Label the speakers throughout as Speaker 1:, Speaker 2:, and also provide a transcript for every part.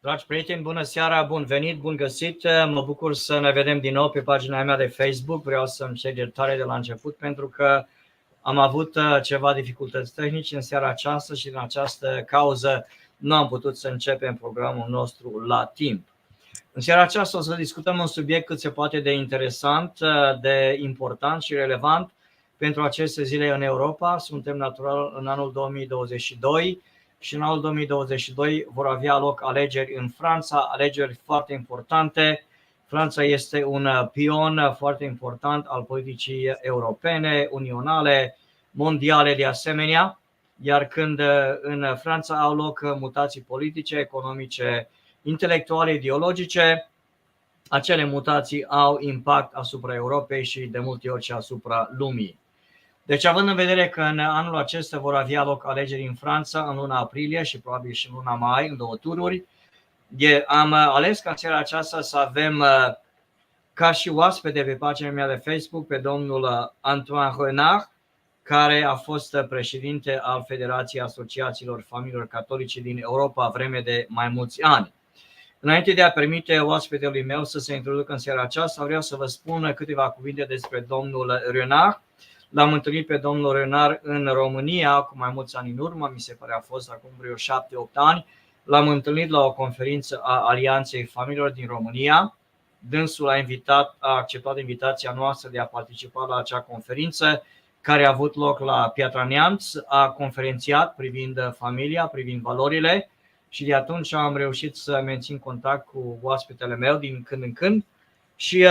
Speaker 1: Dragi prieteni, bună seara, bun venit, bun găsit. Mă bucur să ne vedem din nou pe pagina mea de Facebook. Vreau să-mi cer iertare de la început pentru că am avut ceva dificultăți tehnice în seara aceasta și din această cauză nu am putut să începem programul nostru la timp. În seara aceasta o să discutăm un subiect cât se poate de interesant, de important și relevant pentru aceste zile în Europa. Suntem natural în anul 2022 și în anul 2022 vor avea loc alegeri în Franța, alegeri foarte importante. Franța este un pion foarte important al politicii europene, unionale, mondiale de asemenea, iar când în Franța au loc mutații politice, economice, intelectuale, ideologice, acele mutații au impact asupra Europei și de multe ori și asupra lumii. Deci, având în vedere că în anul acesta vor avea loc alegeri în Franța în luna aprilie și probabil și în luna mai, în 2 tururi, am ales ca în seara aceasta să avem ca și oaspete pe pagina mea de Facebook pe domnul Antoine Renard, care a fost președinte al Federației Asociațiilor Familiilor Catolice din Europa vreme de mai mulți ani. Înainte de a permite oaspetelui meu să se introducă în seara aceasta, vreau să vă spun câteva cuvinte despre domnul Renard. L-am întâlnit pe domnul Renard în România cu mai mulți ani în urmă, mi se pare a fost acum vreo 7-8 ani. L-am întâlnit la o conferință a Alianței Familiilor din România. Dânsul a acceptat invitația noastră de a participa la acea conferință care a avut loc la Piatra Neamț, a conferențiat privind familia, privind valorile și de atunci am reușit să mențin contact cu oaspetele meu din când în când și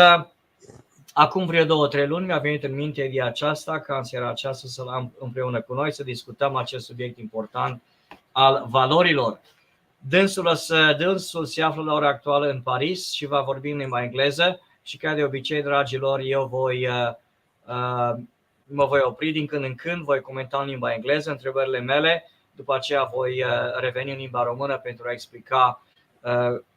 Speaker 1: acum vreo 2-3 luni mi-a venit în minte ideea aceasta ca în seara aceasta să-l am împreună cu noi să discutăm acest subiect important al valorilor. Dânsul se află la ora actuală în Paris și va vorbi în limba engleză și ca de obicei, dragilor, eu mă voi opri din când în când, voi comenta în limba engleză întrebările mele, după aceea voi reveni în limba română pentru a explica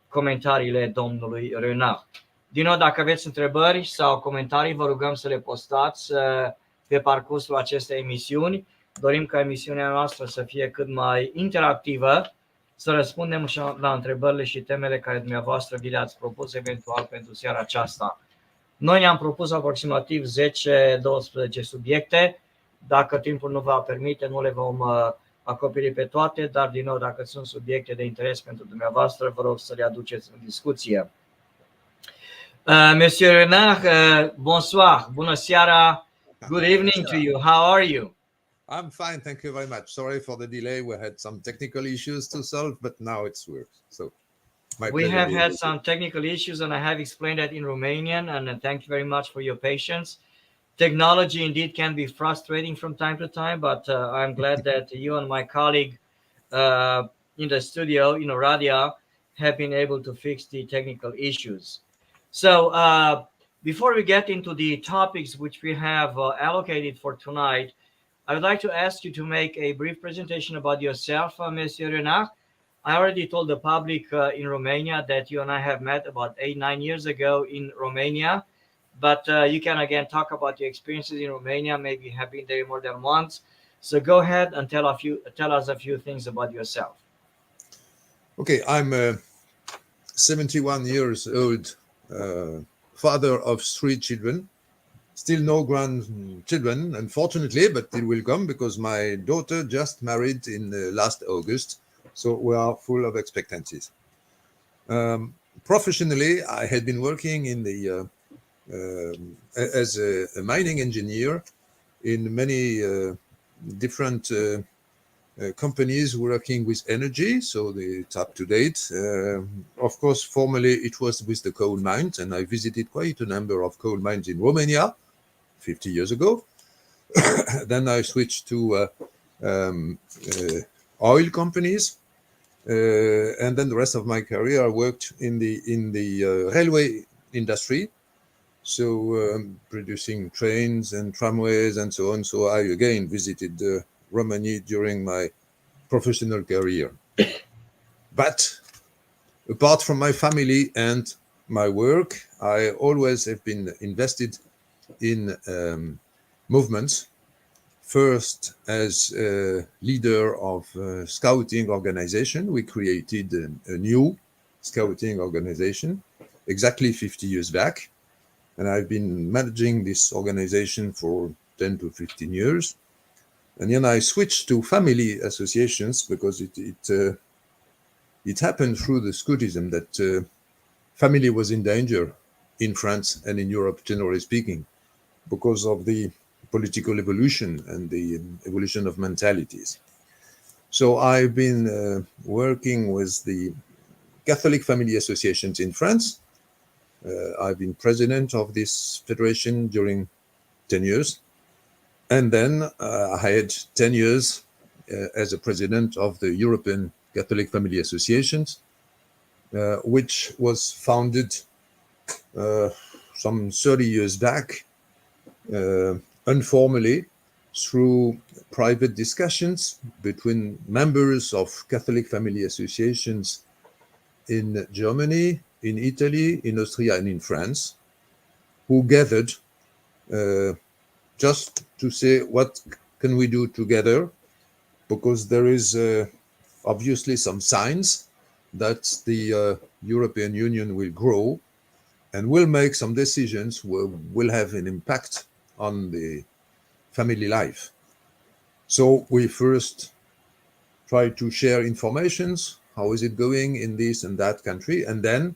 Speaker 1: comentariile domnului Renard. Din nou, dacă aveți întrebări sau comentarii, vă rugăm să le postați pe parcursul acestei emisiuni. Dorim ca emisiunea noastră să fie cât mai interactivă, să răspundem și la întrebările și temele care dumneavoastră vi le-ați propus eventual pentru seara aceasta. Noi ne-am propus aproximativ 10-12 subiecte. Dacă timpul nu va permite, nu le vom acoperi pe toate, dar din nou, dacă sunt subiecte de interes pentru dumneavoastră, vă rog să le aduceți în discuție. Monsieur Renard, bonsoir, bună seara, good evening to you. How are you?
Speaker 2: I'm fine, thank you very much. Sorry for the delay. We had some technical issues to solve, but now it's works. So,
Speaker 1: we have had some technical issues, and I have explained that in Romanian. And thank you very much for your patience. Technology indeed can be frustrating from time to time, but I'm glad that you and my colleague in the studio, in Oradea, have been able to fix the technical issues. So before we get into the topics which we have allocated for tonight, I would like to ask you to make a brief presentation about yourself, Monsieur Renard. I already told the public in Romania that you and I have met about 8-9 years ago in Romania, but you can again talk about your experiences in Romania. Maybe you have been there more than once. So go ahead and tell us a few things about yourself.
Speaker 2: Okay, I'm 71 years old, father of 3 children. Still no grandchildren, unfortunately, but it will come because my daughter just married in last August, so we are full of expectancies. Professionally, I had been working in the as a mining engineer in many different companies working with energy, so it's up to date. Of course, formerly it was with the coal mines, and I visited quite a number of coal mines in Romania 50 years ago. Then I switched to oil companies, and then the rest of my career I worked in the railway industry, so producing trains and tramways and so on. So I again visited Romania during my professional career. But apart from my family and my work, I always have been invested in movements. First, as a leader of a scouting organization, we created a new scouting organization exactly 50 years back. And I've been managing this organization for 10 to 15 years. And then I switched to family associations because it happened through the Scoutism that family was in danger in France and in Europe, generally speaking, because of the political evolution and the evolution of mentalities. So I've been working with the Catholic family associations in France. I've been president of this federation during 10 years. And then I had 10 years as a president of the European Catholic Family Associations, which was founded some 30 years back, informally, through private discussions between members of Catholic family associations in Germany, in Italy, in Austria, and in France, who gathered just to say, what can we do together? Because there is obviously some signs that the European Union will grow and will make some decisions which will have an impact on the family life. So we first try to share informations. How is it going in this and that country? And then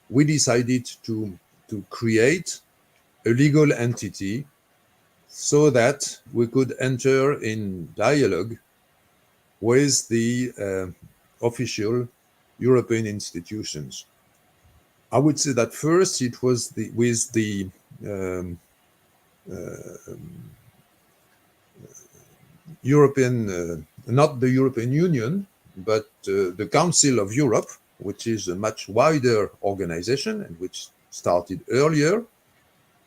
Speaker 2: we decided to create a legal entity so that we could enter in dialogue with the official European institutions. I would say that first it was with the European, not the European Union, but the Council of Europe, which is a much wider organization and which started earlier,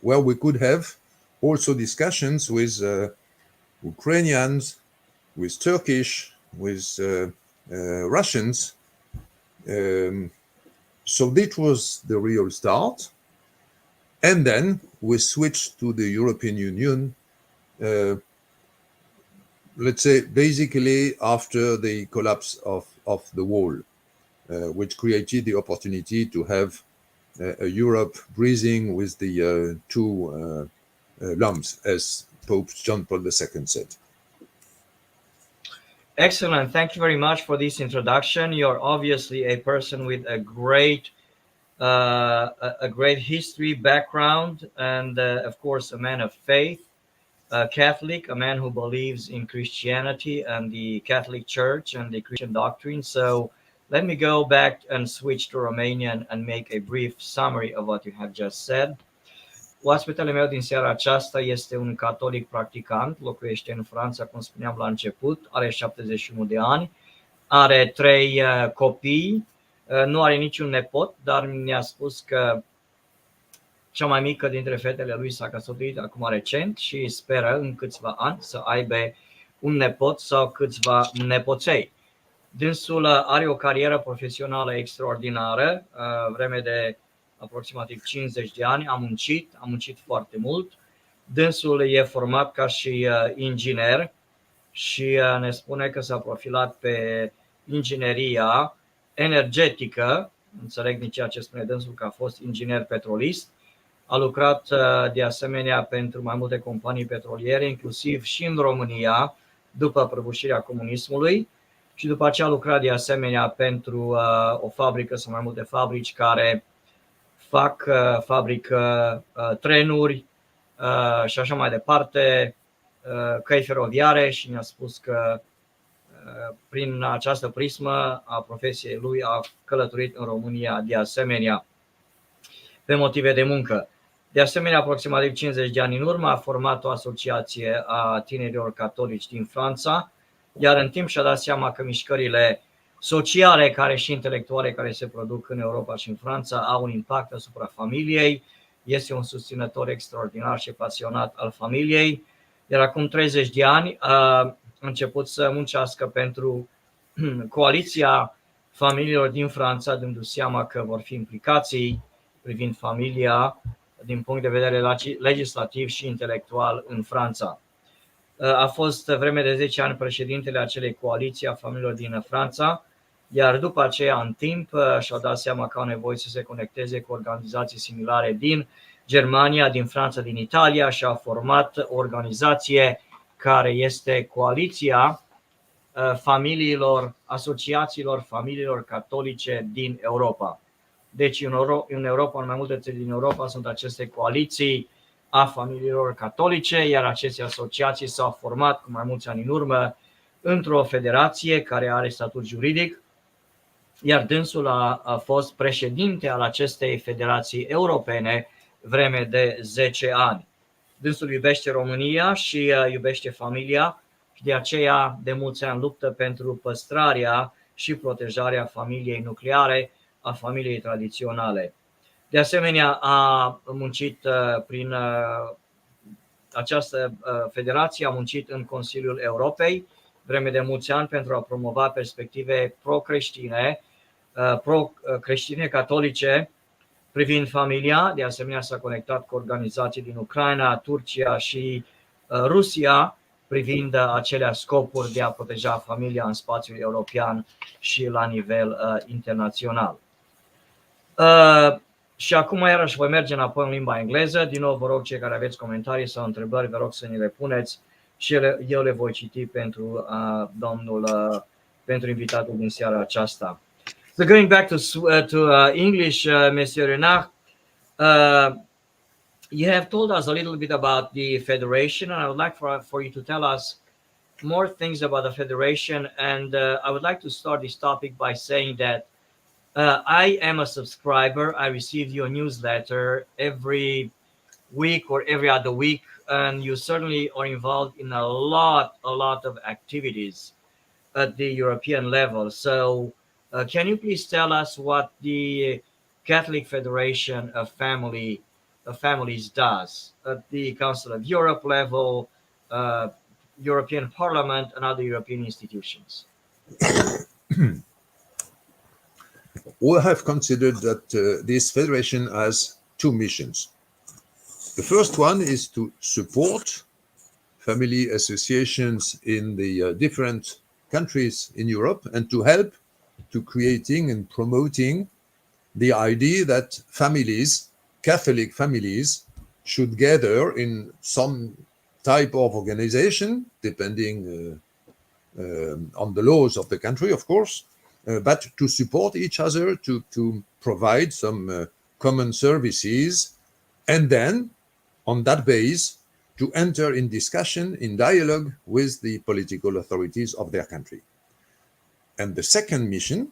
Speaker 2: where we could have also discussions with Ukrainians, with Turkish, with Russians. So that was the real start. And then we switched to the European Union, let's say basically after the collapse of the wall, which created the opportunity to have a Europe breathing with the two lumps, as Pope John Paul II said.
Speaker 1: Excellent. Thank you very much for this introduction. You're obviously a person with a great history background, and of course a man of faith, a Catholic, a man who believes in Christianity and the Catholic Church and the Christian doctrine. So let me go back and switch to Romanian and make a brief summary of what you have just said. Oaspetele meu din seara aceasta este un catolic practicant, locuiește în Franța, cum spuneam la început, are 71 de ani, are 3 copii, nu are niciun nepot, dar mi-a spus că cea mai mică dintre fetele lui s-a căsătorit acum recent și speră în câțiva ani să aibă un nepot sau câțiva nepoței. Dânsul are o carieră profesională extraordinară, vreme de aproximativ 50 de ani, a muncit foarte mult. Dânsul e format ca și inginer și ne spune că s-a profilat pe ingineria energetică, înțeleg din ceea ce spune dânsul că a fost inginer petrolist, a lucrat de asemenea pentru mai multe companii petroliere, inclusiv și în România, după prăbușirea comunismului, și după aceea a lucrat de asemenea pentru o fabrică sau mai multe fabrici care fabrică trenuri și așa mai departe, căi feroviare, și ne-a spus că prin această prismă a profesiei lui a călătorit în România de asemenea pe motive de muncă. De asemenea, aproximativ 50 de ani în urmă a format o asociație a tinerilor catolici din Franța, iar în timp și-a dat seama că mișcările sociale care și intelectuale care se produc în Europa și în Franța au un impact asupra familiei. Este un susținător extraordinar și pasionat al familiei, iar acum 30 de ani a început să muncească pentru coaliția familiilor din Franța, dându-și seama că vor fi implicații privind familia din punct de vedere legislativ și intelectual în Franța. A fost vreme de 10 ani președintele acelei coaliții a familiilor din Franța, iar după aceea, în timp, și-au dat seama că au nevoie să se conecteze cu organizații similare din Germania, din Franța, din Italia și au format o organizație care este Coaliția Familiilor, Asociațiilor Familiilor Catolice din Europa. Deci în Europa, în mai multe țări din Europa, sunt aceste coaliții a familiilor catolice, iar aceste asociații s-au format cu mai mulți ani în urmă într-o federație care are statut juridic, iar dânsul a fost președinte al acestei federații europene vreme de 10 ani. Dânsul iubește România și iubește familia și de aceea de mulți ani luptă pentru păstrarea și protejarea familiei nucleare, a familiei tradiționale. De asemenea, a muncit prin această federație, a muncit în Consiliul Europei vreme de mulți ani pentru a promova perspective pro-creștine catolice privind familia. De asemenea, s-a conectat cu organizații din Ucraina, Turcia și Rusia privind acelea scopuri de a proteja familia în spațiul european și la nivel internațional. Și acum iarăși voi merge înapoi în limba engleză. Din nou vă rog, cei care aveți comentarii sau întrebări, vă rog să ni le puneți și eu le voi citi pentru pentru invitatul din seara aceasta. So going back to English, Monsieur Renard, you have told us a little bit about the federation, and I would like for you to tell us more things about the federation. And I would like to start this topic by saying that I am a subscriber. I receive your newsletter every week or every other week, and you certainly are involved in a lot of activities at the European level. So can you please tell us what the Catholic Federation of Families does at the Council of Europe level, European Parliament, and other European institutions?
Speaker 2: We have considered that this federation has two missions. The first one is to support family associations in the different countries in Europe and to help to creating and promoting the idea that families, Catholic families, should gather in some type of organization, depending on the laws of the country, of course, but to support each other, to provide some common services, and then on that base to enter in discussion, in dialogue with the political authorities of their country. And the second mission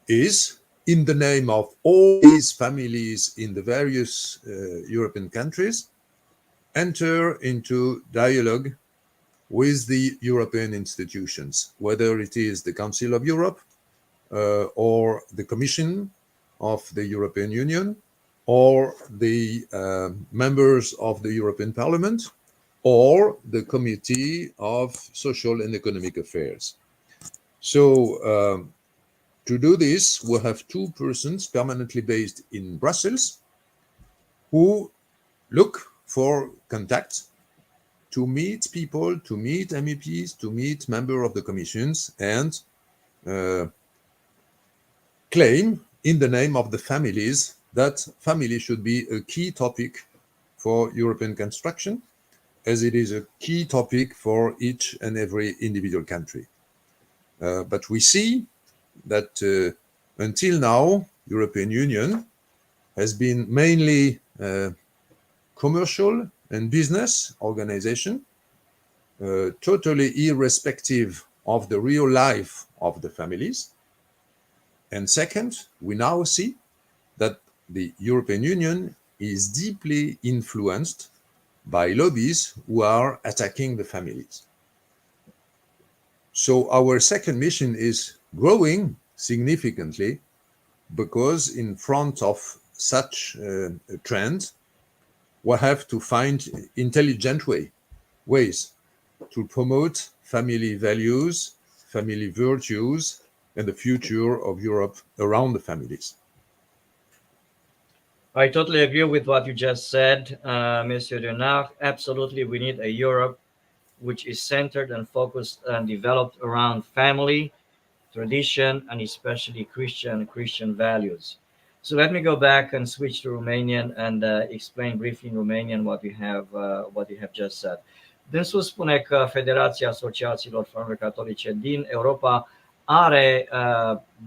Speaker 2: is, in the name of all these families in the various European countries, enter into dialogue with the European institutions, whether it is the Council of Europe or the Commission of the European Union, or the members of the European Parliament, or the Committee of Social and Economic Affairs. So to do this, we have two persons permanently based in Brussels who look for contact to meet people, to meet MEPs, to meet members of the commissions, and claim in the name of the families that family should be a key topic for European construction, as it is a key topic for each and every individual country. But we see that until now, European Union has been mainly commercial and business organization, totally irrespective of the real life of the families. And second, we now see that the European Union is deeply influenced by lobbies who are attacking the families. So our second mission is growing significantly because in front of such a trend, we have to find intelligent ways to promote family values, family virtues, and the future of Europe around the families.
Speaker 1: I totally agree with what you just said, Monsieur Renard. Absolutely, we need a Europe which is centered and focused and developed around family, tradition, and especially Christian values. So let me go back and switch to Romanian and explain briefly in Romanian what you have just said. Dânsul spune că Federația Asociațiilor Familiilor Catolice din Europa are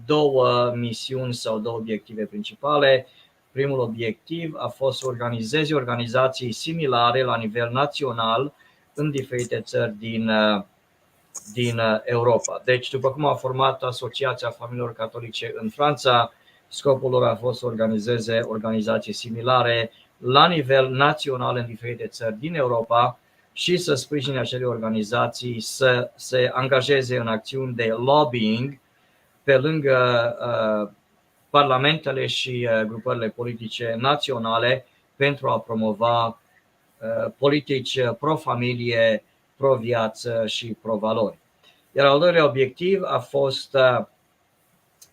Speaker 1: două misiuni sau două obiective principale. Primul obiectiv a fost să organizeze organizații similare la nivel național în diferite țări din Europa. Deci, după cum a format Asociația Familiilor Catolice în Franța, scopul lor a fost să organizeze organizații similare la nivel național în diferite țări din Europa și să sprijine acele organizații să se angajeze în acțiuni de lobbying pe lângă parlamentele și grupările politice naționale pentru a promova politici pro-familie, pro-viață și pro-valori. Iar al doilea obiectiv a fost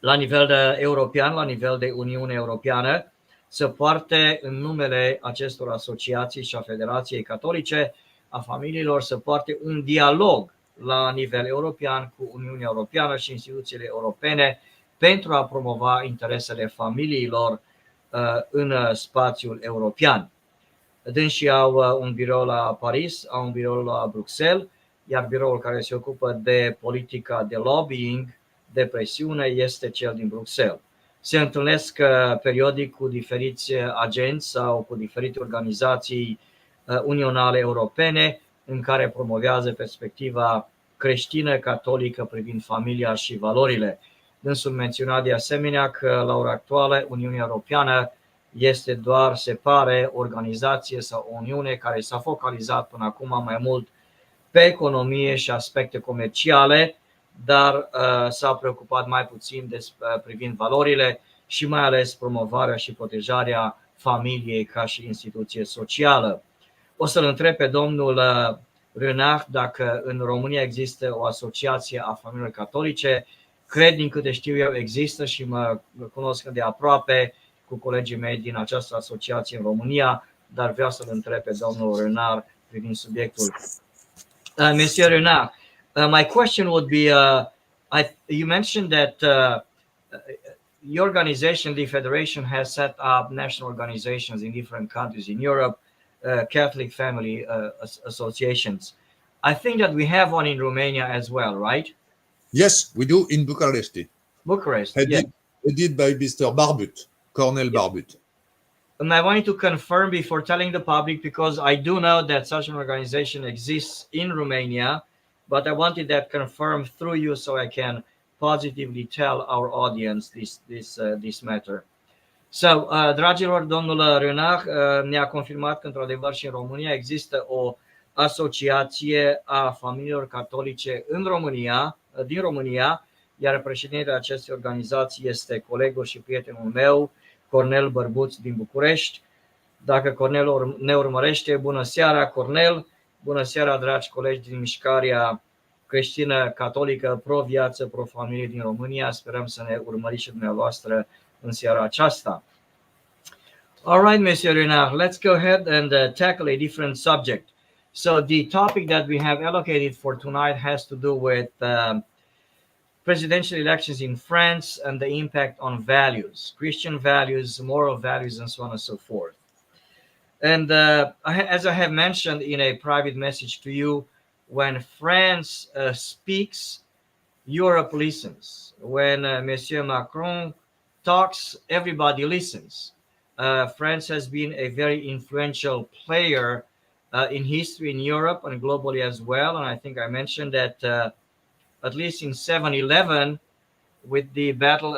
Speaker 1: la nivel european, la nivel de Uniune Europeană, să poarte în numele acestor asociații și a Federației Catolice a Familiilor să poarte un dialog la nivel european cu Uniunea Europeană și instituțiile europene pentru a promova interesele familiilor în spațiul european. Dânsii au un birou la Paris, au un birou la Bruxelles, iar biroul care se ocupă de politica de lobbying, de presiune, este cel din Bruxelles. Se întâlnesc periodic cu diferiți agenți sau cu diferite organizații unionale europene în care promovează perspectiva creștină catolică privind familia și valorile. Dânsul menționa de asemenea că la ora actuală Uniunea Europeană este doar, se pare, o organizație sau o uniune care s-a focalizat până acum mai mult pe economie și aspecte comerciale, dar s-a preocupat mai puțin privind valorile și mai ales promovarea și protejarea familiei ca și instituție socială. O să-l întreb pe domnul Renard dacă în România există o asociație a familiilor catolice. Cred, din câte știu eu, există și mă cunosc de aproape cu colegii mei din această asociație în România, dar vreau să-l întreb pe domnul Renard privind subiectul. Monsieur Renard, my question would be, you mentioned that your organization, the Federation, has set up national organizations in different countries in Europe, Catholic family associations. I think that we have one in Romania as well, right?
Speaker 2: Yes, we do in Bucharest.
Speaker 1: Bucharest, yes.
Speaker 2: Headed by Mr. Barbut, Cornel Barbut.
Speaker 1: And I wanted to confirm before telling the public, because I do know that such an organization exists in Romania, but I wanted that confirmed through you so I can positively tell our audience this matter. So, dragilor, domnul Renard ne-a confirmat că într-adevăr și în România există o asociație a familiilor catolice din România, iar președintele acestei organizații este colegul și prietenul meu, Cornel Bărbuț din București. Dacă Cornel ne urmărește, bună seara, Cornel! Bună seara, dragi colegi din mișcarea creștină catolică pro-viață, pro-familie din România. Sperăm să ne urmăriți și dumneavoastră în seara aceasta. All right, Monsieur Renard, let's go ahead and tackle a different subject. So the topic that we have allocated for tonight has to do with presidential elections in France and the impact on values, Christian values, moral values, and so on and so forth. And as I have mentioned in a private message to you, when France speaks, Europe listens. When Monsieur Macron talks, everybody listens. France has been a very influential player in history in Europe and globally as well. And I think I mentioned that at least in 7/11, with the battle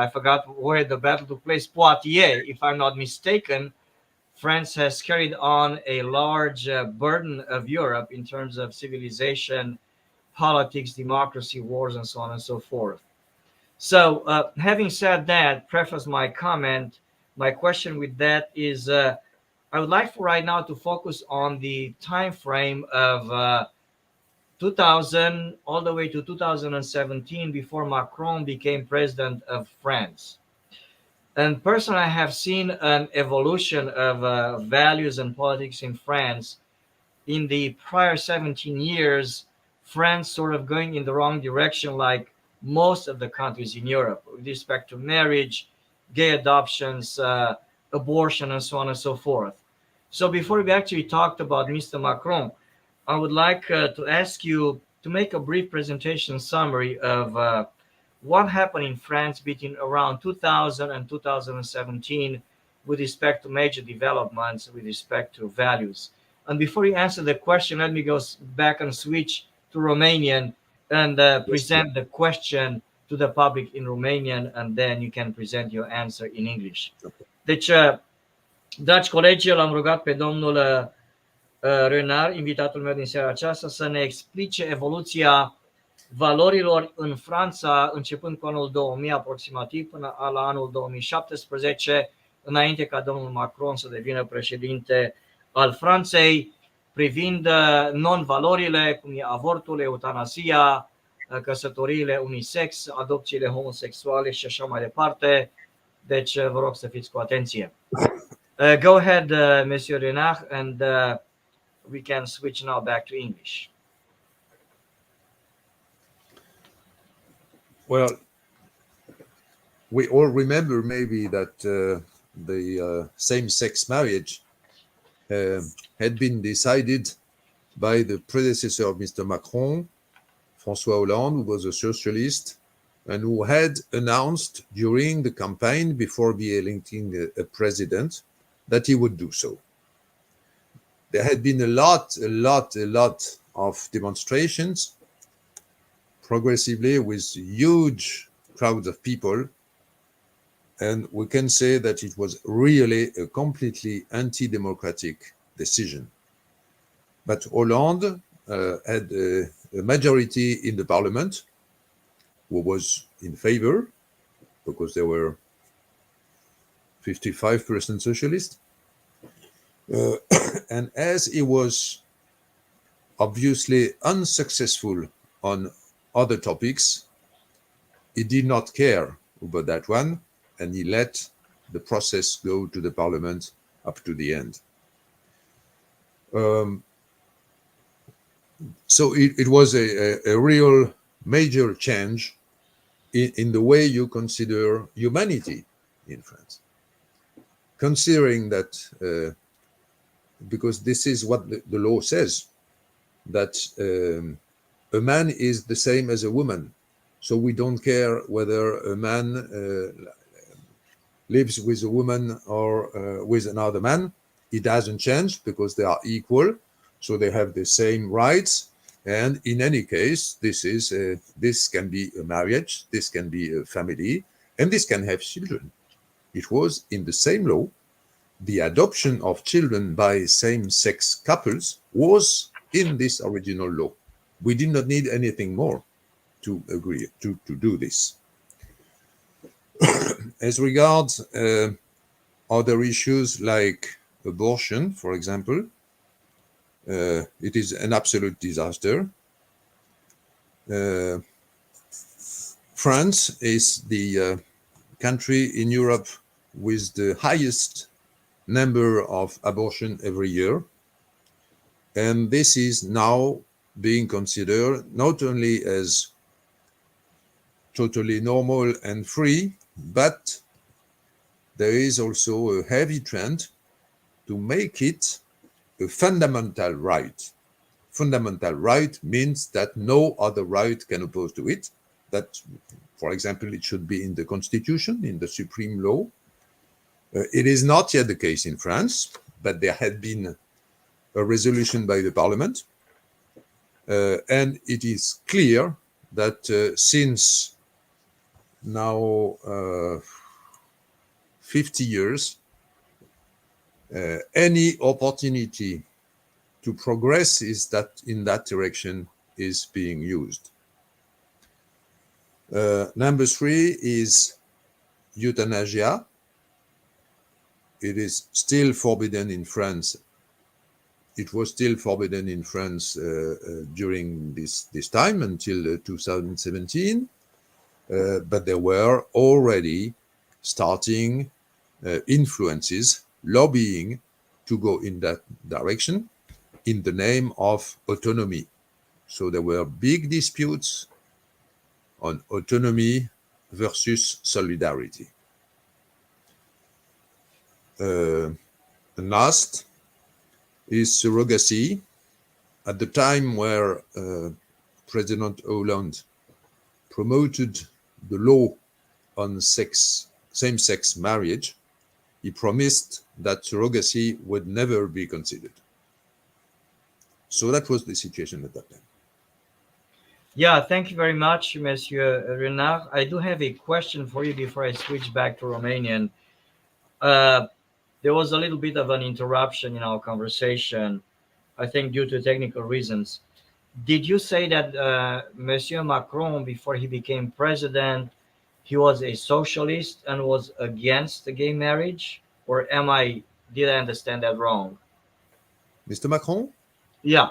Speaker 1: I forgot where the battle took place, Poitiers, if I'm not mistaken, France has carried on a large burden of Europe in terms of civilization, politics, democracy, wars, and so on and so forth. So having said that, preface my question with that is I would like for right now to focus on the time frame of 2000 all the way to 2017, before Macron became president of France. And personally, I have seen an evolution of values and politics in France. In the prior 17 years, France sort of going in the wrong direction, like most of the countries in Europe with respect to marriage, gay adoptions, abortion, and so on and so forth. So before we actually talked about Mr. Macron, I would like to ask you to make a brief presentation summary of what happened in France between around 2000 and 2017 with respect to major developments, with respect to values. And before you answer the question, let me go back and switch to Romanian and present the question to the public in Romanian, and then you can present your answer in English. Deci, dragi colegi, l-am rugat pe domnul Renard, invitatul meu din seara aceasta, să ne explice evoluția valorilor în Franța, începând cu anul 2000 aproximativ până la anul 2017, înainte ca domnul Macron să devină președinte al Franței, privind non-valorile, cum e avortul, eutanazia, căsătoriile unisex, adopțiile homosexuale și așa mai departe. Deci vă rog să fiți cu atenție. Go ahead, Monsieur Renard, and we can switch now back to English.
Speaker 2: Well, we all remember maybe that the same-sex marriage had been decided by the predecessor of Mr. Macron, François Hollande, who was a socialist, and who had announced during the campaign before being electing a president that he would do so. There had been a lot of demonstrations progressively with huge crowds of people, and we can say that it was really a completely anti-democratic decision. But Hollande had a majority in the parliament who was in favor, because there were 55% socialist. And as he was obviously unsuccessful on other topics, he did not care about that one, and he let the process go to the parliament up to the end. So it was a real major change in the way you consider humanity in France. Considering that, because this is what the law says, that a man is the same as a woman. So we don't care whether a man lives with a woman or with another man. It doesn't change because they are equal. So they have the same rights. And in any case, this can be a marriage, this can be a family, and this can have children. It was in the same law. The adoption of children by same-sex couples was in this original law. We did not need anything more to agree to do this. As regards other issues like abortion, for example, it is an absolute disaster. France is the country in Europe with the highest number of abortions every year. And this is now being considered not only as totally normal and free, but there is also a heavy trend to make it a fundamental right. Fundamental right means that no other right can oppose to it. That, for example, it should be in the Constitution, in the supreme law. It is not yet the case in France, but there had been a resolution by the Parliament. And it is clear that since now 50 years, any opportunity to progress in that direction is being used. Number 3 is euthanasia. It is still forbidden in France. It was still forbidden in France during this time until 2017, but there were already starting influences lobbying to go in that direction in the name of autonomy. So there were big disputes on autonomy versus solidarity. And last is surrogacy. At the time where President Hollande promoted the law on same-sex marriage, he promised that surrogacy would never be considered. So that was the situation at that time.
Speaker 1: Yeah, thank you very much, Monsieur Renard. I do have a question for you before I switch back to Romanian. There was a little bit of an interruption in our conversation, I think due to technical reasons. Did you say that Monsieur Macron, before he became president, he was a socialist and was against the gay marriage? Or did I understand that wrong?
Speaker 2: Mr. Macron?
Speaker 1: Yeah.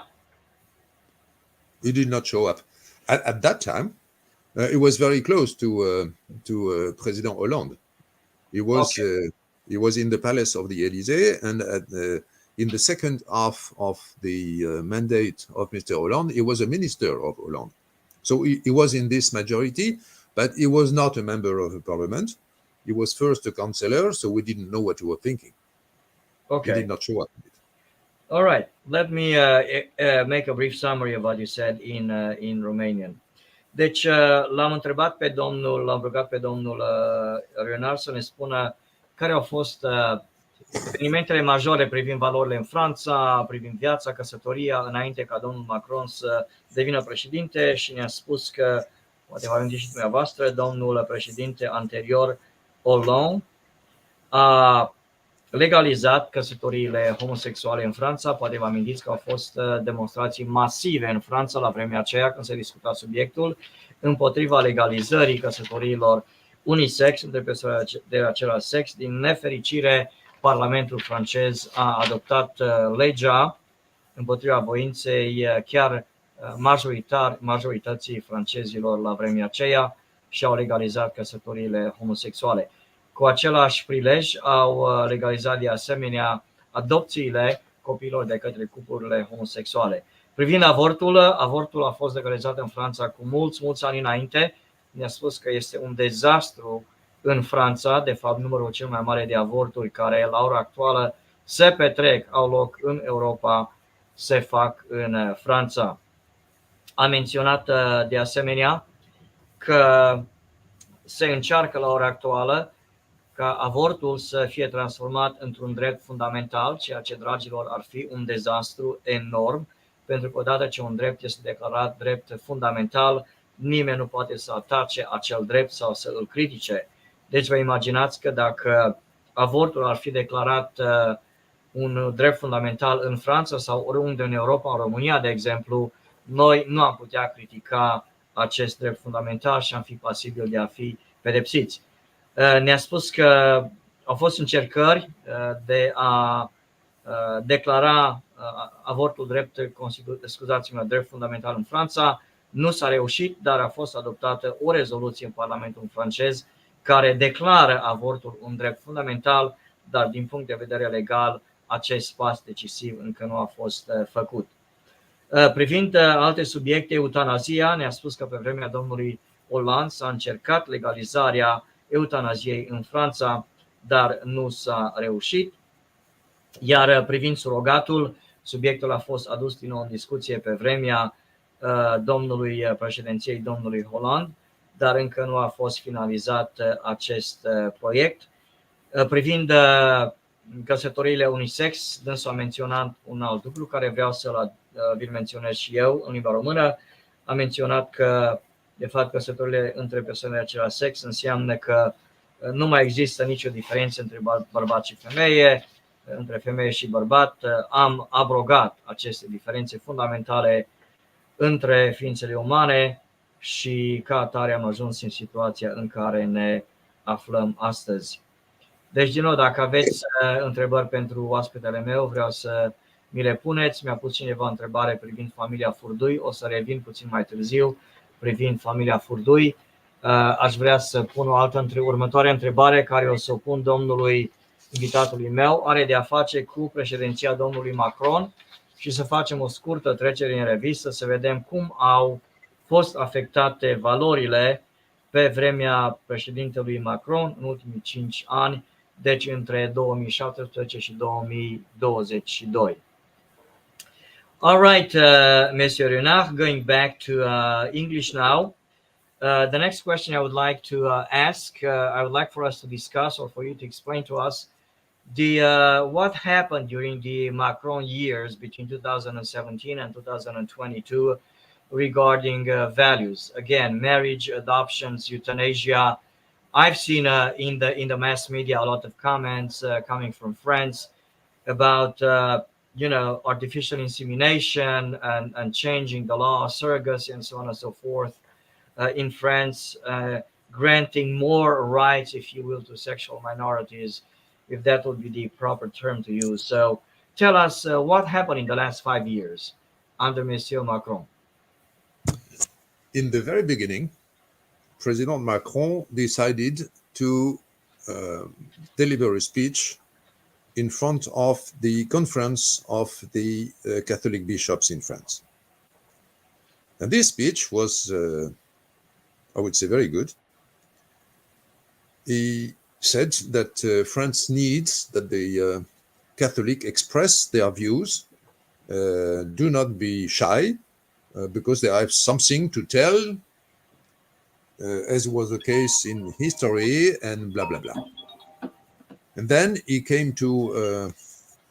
Speaker 2: He did not show up. At that time, it was very close to President Hollande. He was in the palace of the Élysée, and in the second half of the mandate of Mr. Hollande, he was a minister of Hollande. So he was in this majority, but he was not a member of the parliament. He was first a councillor, so we didn't know what he was thinking.
Speaker 1: Okay.
Speaker 2: He did not show up.
Speaker 1: All right. Let me make a brief summary of what you said in Romanian. Deci l-am rugat pe domnul Renard să ne spună care au fost evenimentele majore privind valorile în Franța, privind viața, căsătoria, înainte ca domnul Macron să devină președinte, și ne-a spus că, poate vă amintiți și dumneavoastră, domnul președinte anterior, Hollande, a legalizat căsătoriile homosexuale în Franța. Poate vă amintiți că au fost demonstrații masive în Franța la vremea aceea când se discuta subiectul împotriva legalizării căsătoriilor unisex între persoane de același sex. Din nefericire, Parlamentul francez a adoptat legea împotriva voinței chiar majorității francezilor la vremea aceea și au legalizat căsătoriile homosexuale. Cu același prilej au legalizat de asemenea adopțiile copiilor de către cuplurile homosexuale. Privind avortul a fost legalizat în Franța cu mulți ani înainte. Ne-a spus că este un dezastru în Franța, de fapt numărul cel mai mare de avorturi care la ora actuală se petrec, au loc în Europa, se fac în Franța. A menționat de asemenea că se încearcă la ora actuală ca avortul să fie transformat într-un drept fundamental, ceea ce, dragilor, ar fi un dezastru enorm, pentru că odată ce un drept este declarat drept fundamental, nimeni nu poate să atace acel drept sau să îl critique. Deci vă imaginați că dacă avortul ar fi declarat un drept fundamental în Franța sau oriunde în Europa, în România, de exemplu, noi nu am putea critica acest drept fundamental și am fi pasibili de a fi pedepsiți. Ne-a spus că au fost încercări de a declara avortul drept fundamental în Franța. Nu s-a reușit, dar a fost adoptată o rezoluție în Parlamentul francez care declară avortul un drept fundamental, dar din punct de vedere legal acest pas decisiv încă nu a fost făcut. Privind alte subiecte, eutanazia, ne-a spus că pe vremea domnului Hollande s-a încercat legalizarea eutanaziei în Franța, dar nu s-a reușit. Iar privind surogatul, subiectul a fost adus din nou în discuție pe vremea domnului președinției domnului Hollande, dar încă nu a fost finalizat acest proiect. Privind căsătoriile unisex, dânsul a menționat un alt lucru care vreau să vi-l menționez și eu în limba română. A menționat că, de fapt, căsătoriile între persoane de același sex înseamnă că nu mai există nicio diferență între bărbat și femeie, între femeie și bărbat. Am abrogat aceste diferențe fundamentale între ființele umane și ca atare am ajuns în situația în care ne aflăm astăzi. Deci, din nou, dacă aveți întrebări pentru oaspetele meu, vreau să mi le puneți. Mi-a pus cineva întrebare privind familia Furdui, o să revin puțin mai târziu privind familia Furdui. Aș vrea să pun o următoare întrebare care o să o pun domnului invitatului meu. Are de a face cu președinția domnului Macron și să facem o scurtă trecere în revistă, să vedem cum au fost afectate valorile pe vremea președintelui Macron în ultimii 5 ani, deci între 2017 și 2022. All right, Monsieur Renard, going back to English now. The next question I would like to ask, I would like for us to discuss, or for you to explain to us, what happened during the Macron years between 2017 and 2022 regarding values. Again, marriage, adoptions, euthanasia. I've seen in the mass media a lot of comments coming from friends about artificial insemination and changing the law of surrogacy and so on and so forth in France, granting more rights, if you will, to sexual minorities, if that would be the proper term to use. So tell us what happened in the last 5 years under Monsieur Macron.
Speaker 2: In the very beginning, President Macron decided to deliver a speech in front of the conference of the Catholic bishops in France. And this speech was, I would say, very good. He said that France needs that the Catholic express their views, do not be shy, because they have something to tell, as was the case in history, and blah, blah, blah. And then he came to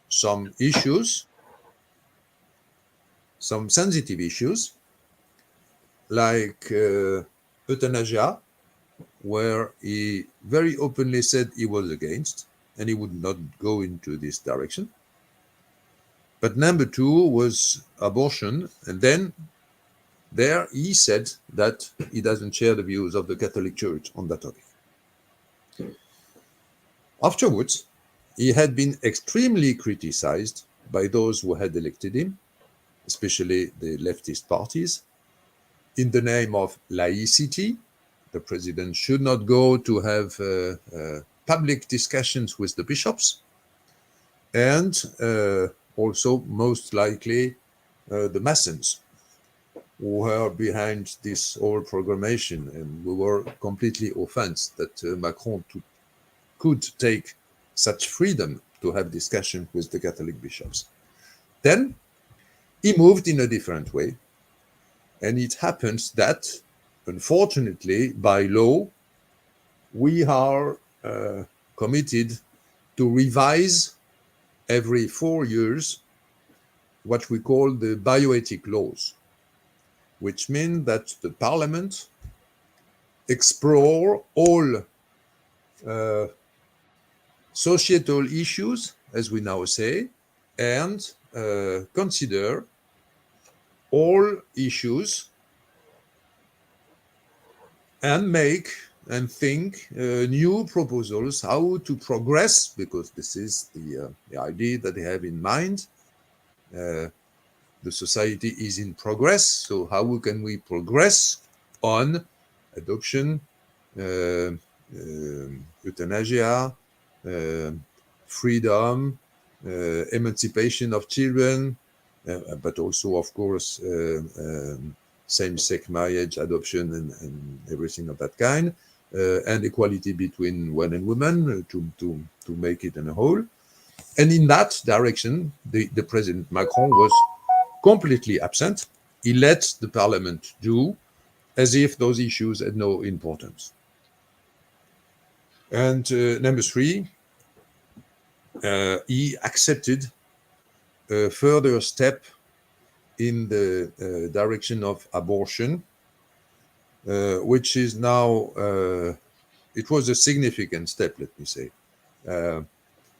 Speaker 2: some issues, some sensitive issues, like euthanasia, where he very openly said he was against, and he would not go into this direction. But number 2 was abortion, and then there he said that he doesn't share the views of the Catholic Church on that topic. Afterwards, he had been extremely criticized by those who had elected him, especially the leftist parties, in the name of laicity. The president should not go to have public discussions with the bishops, and also most likely the Masons, who were behind this whole programmation, and we were completely offended that Macron could take such freedom to have discussion with the Catholic bishops. Then he moved in a different way, and it happens that, unfortunately, by law, we are committed to revise every 4 years what we call the bioethic laws, which mean that the parliament explore all societal issues, as we now say, and consider all issues and make and think new proposals how to progress, because this is the idea that they have in mind. The society is in progress, so how can we progress on adoption, euthanasia, freedom, emancipation of children, but also, of course, same-sex marriage, adoption, and everything of that kind, and equality between men and women to make it in a whole. And in that direction, the President Macron was completely absent. He let the parliament do as if those issues had no importance. And number 3, he accepted a further step in the direction of abortion, which is now, it was a significant step, let me say,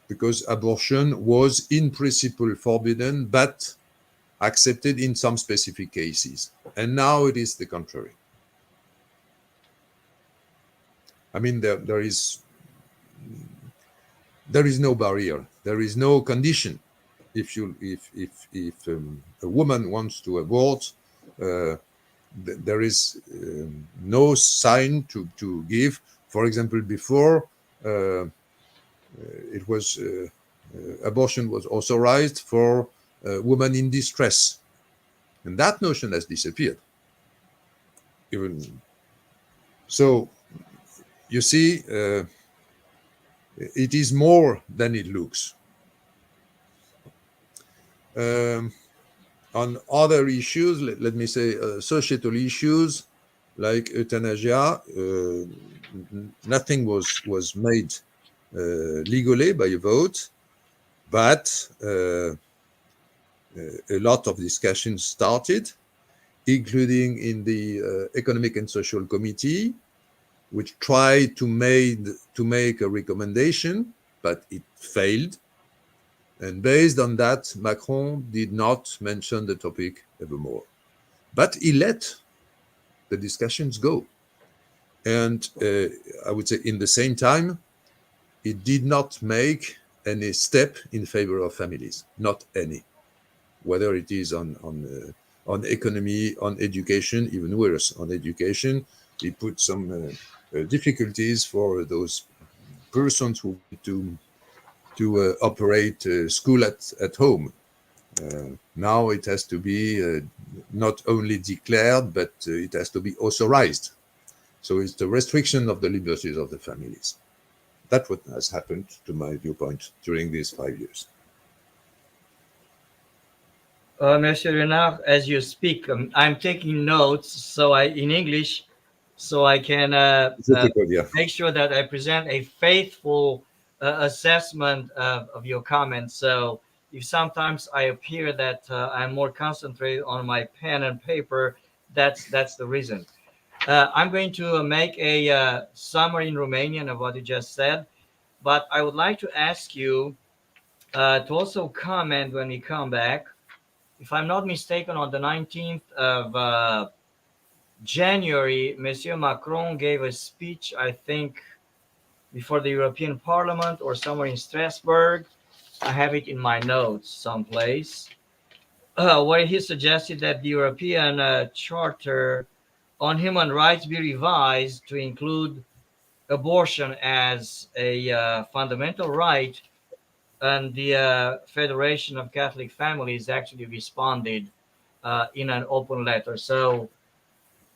Speaker 2: because abortion was in principle forbidden, but accepted in some specific cases. And now it is the contrary. I mean, there is no barrier. There is no condition. If a woman wants to abort, there is no sign to give. For example, before it was abortion was authorized for women in distress, and that notion has disappeared. even so, you see, it is more than it looks. On other issues, let me say societal issues like euthanasia, nothing was made legally by a vote, but a lot of discussions started, including in the Economic and Social Committee, which tried to make a recommendation, but it failed. And based on that, Macron did not mention the topic evermore. But he let the discussions go. And I would say in the same time, he did not make any step in favor of families, not any. Whether it is on economy, on education, even worse, on education, he put some difficulties for those persons who want to operate school at home. Now it has to be not only declared, but it has to be authorized. So it's the restriction of the liberties of the families. That's what has happened, to my viewpoint, during these 5 years.
Speaker 1: Monsieur Renard, as you speak, I'm taking notes in English, so I can make sure that I present a faithful assessment of your comments. So if sometimes I appear that I'm more concentrated on my pen and paper, that's the reason. I'm going to make a summary in Romanian of what you just said, but I would like to ask you to also comment when we come back. If I'm not mistaken, on the 19th of January, Monsieur Macron gave a speech, I think, before the European Parliament or somewhere in Strasbourg. I have it in my notes someplace, where he suggested that the European Charter on Human Rights be revised to include abortion as a fundamental right, and the Federation of Catholic Families actually responded in an open letter. So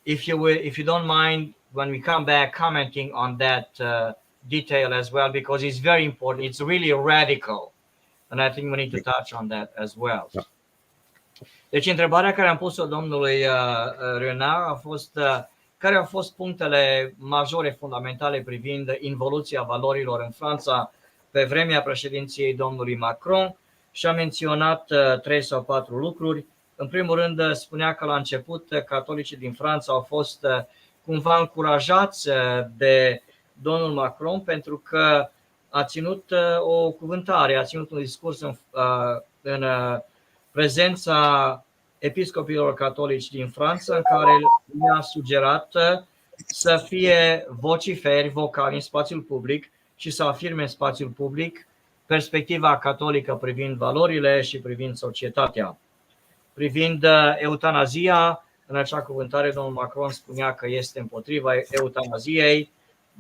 Speaker 1: if you don't mind, when we come back, commenting on that detail as well, because it's very important. It's really radical, and I think we need to touch on that as well. Deci întrebarea care am pus-o domnului Renard a fost care au fost punctele majore fundamentale privind involuția valorilor în Franța pe vremea președinției domnului Macron și a menționat 3 sau 4 lucruri. În primul rând, spunea că la început catolicii din Franța au fost cumva încurajați de domnul Macron pentru că a ținut o cuvântare, a ținut un discurs în prezența episcopilor catolici din Franța, în care le-a sugerat să fie vociferi, vocali în spațiul public și să afirme în spațiul public perspectiva catolică privind valorile și privind societatea. Privind eutanazia, în acea cuvântare domnul Macron spunea că este împotriva eutanaziei,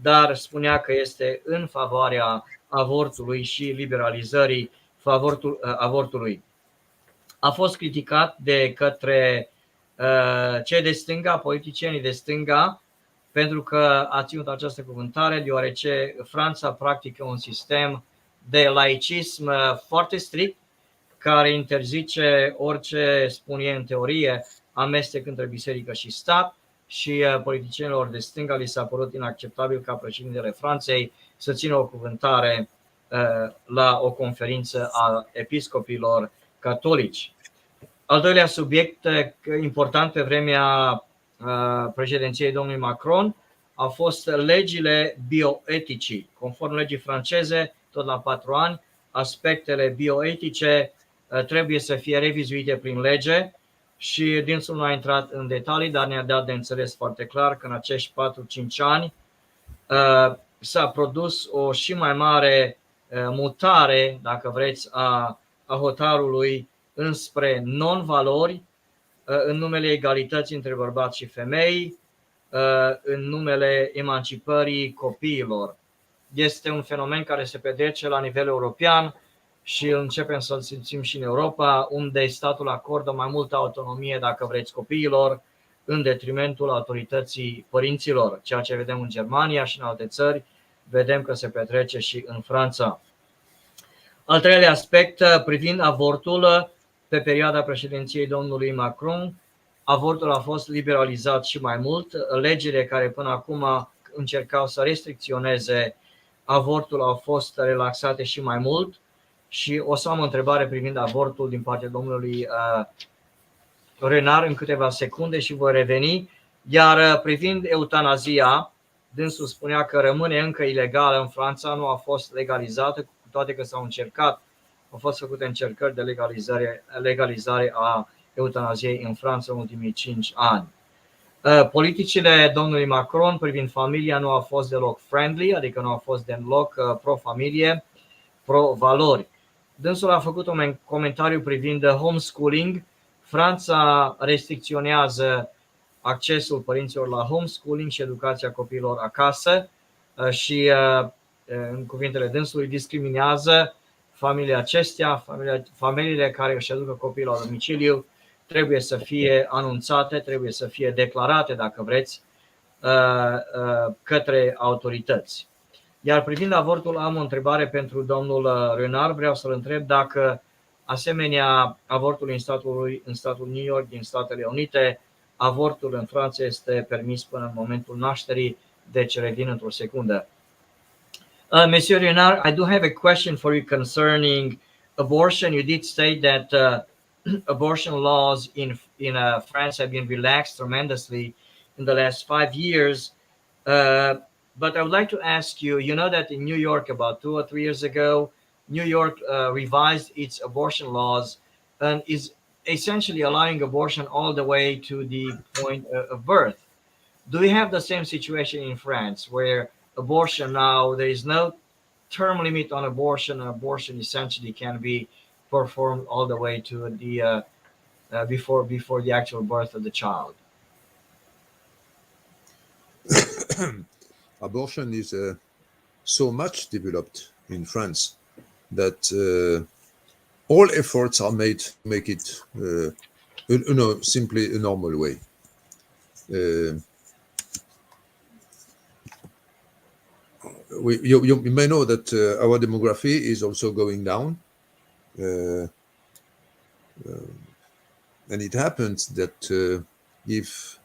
Speaker 1: dar spunea că este în favoarea avortului și liberalizării avortului. A fost criticat de către cei de stânga, politicienii de stânga, pentru că a ținut această cuvântare, deoarece Franța practică un sistem de laicism foarte strict, care interzice orice, spun ei în teorie, amestec între biserică și stat, și politicienilor de stânga li s-a părut inacceptabil ca președintele Franței să țină o cuvântare la o conferință a episcopilor catolici. Al doilea subiect important pe vremea președinției domnului Macron au fost legile bioeticii. Conform legii franceze, tot la 4 ani, aspectele bioetice trebuie să fie revizuite prin lege și dânsul nu a intrat în detalii, dar ne-a dat de înțeles foarte clar că în acești 4-5 ani s-a produs o și mai mare mutare, dacă vreți, a hotarului înspre non-valori, în numele egalității între bărbați și femei, în numele emancipării copiilor. Este un fenomen care se petrece la nivel european și începem să-l simțim și în Europa, unde statul acordă mai multă autonomie, dacă vreți, copiilor, în detrimentul autorității părinților, ceea ce vedem în Germania și în alte țări, vedem că se petrece și în Franța. Al treilea aspect, privind avortul, pe perioada președinției domnului Macron, avortul a fost liberalizat și mai mult. Legile care până acum încercau să restricționeze avortul au fost relaxate și mai mult. Și o să am o întrebare privind avortul din partea domnului Renard în câteva secunde și voi reveni. Iar privind eutanazia, dânsul spunea că rămâne încă ilegală în Franța, nu a fost legalizată, cu toate că au fost făcute încercări de legalizare a eutanaziei în Franța în ultimii 5 ani. Politicile domnului Macron privind familia nu au fost deloc friendly, adică nu au fost deloc pro-familie, pro-valori. Dânsul a făcut un comentariu privind homeschooling. Franța restricționează accesul părinților la homeschooling și educația copiilor acasă și, în cuvintele dânsului, discriminează familiile acestea. Familiile care își educă copiii la domiciliu trebuie să fie anunțate, trebuie să fie declarate, dacă vreți, către autorități. Iar privind avortul, am o întrebare pentru domnul Renard. Vreau să-l întreb dacă, asemenea avortului în statul New York din Statele Unite, avortul în Franța este permis până în momentul nașterii, deci revin într-o secundă. Monsieur Renard, I do have a question for you concerning abortion. You did state that abortion laws in France have been relaxed tremendously in the last 5 years. But I would like to ask you, you know that in New York about 2 or 3 years ago, New York revised its abortion laws and is essentially allowing abortion all the way to the point of birth. Do we have the same situation in France where abortion now, there is no term limit on abortion, and abortion essentially can be performed all the way to the before the actual birth of the child?
Speaker 2: Abortion is so much developed in France that all efforts are made to make it, simply a normal way. You may know that our demography is also going down, and it happens that if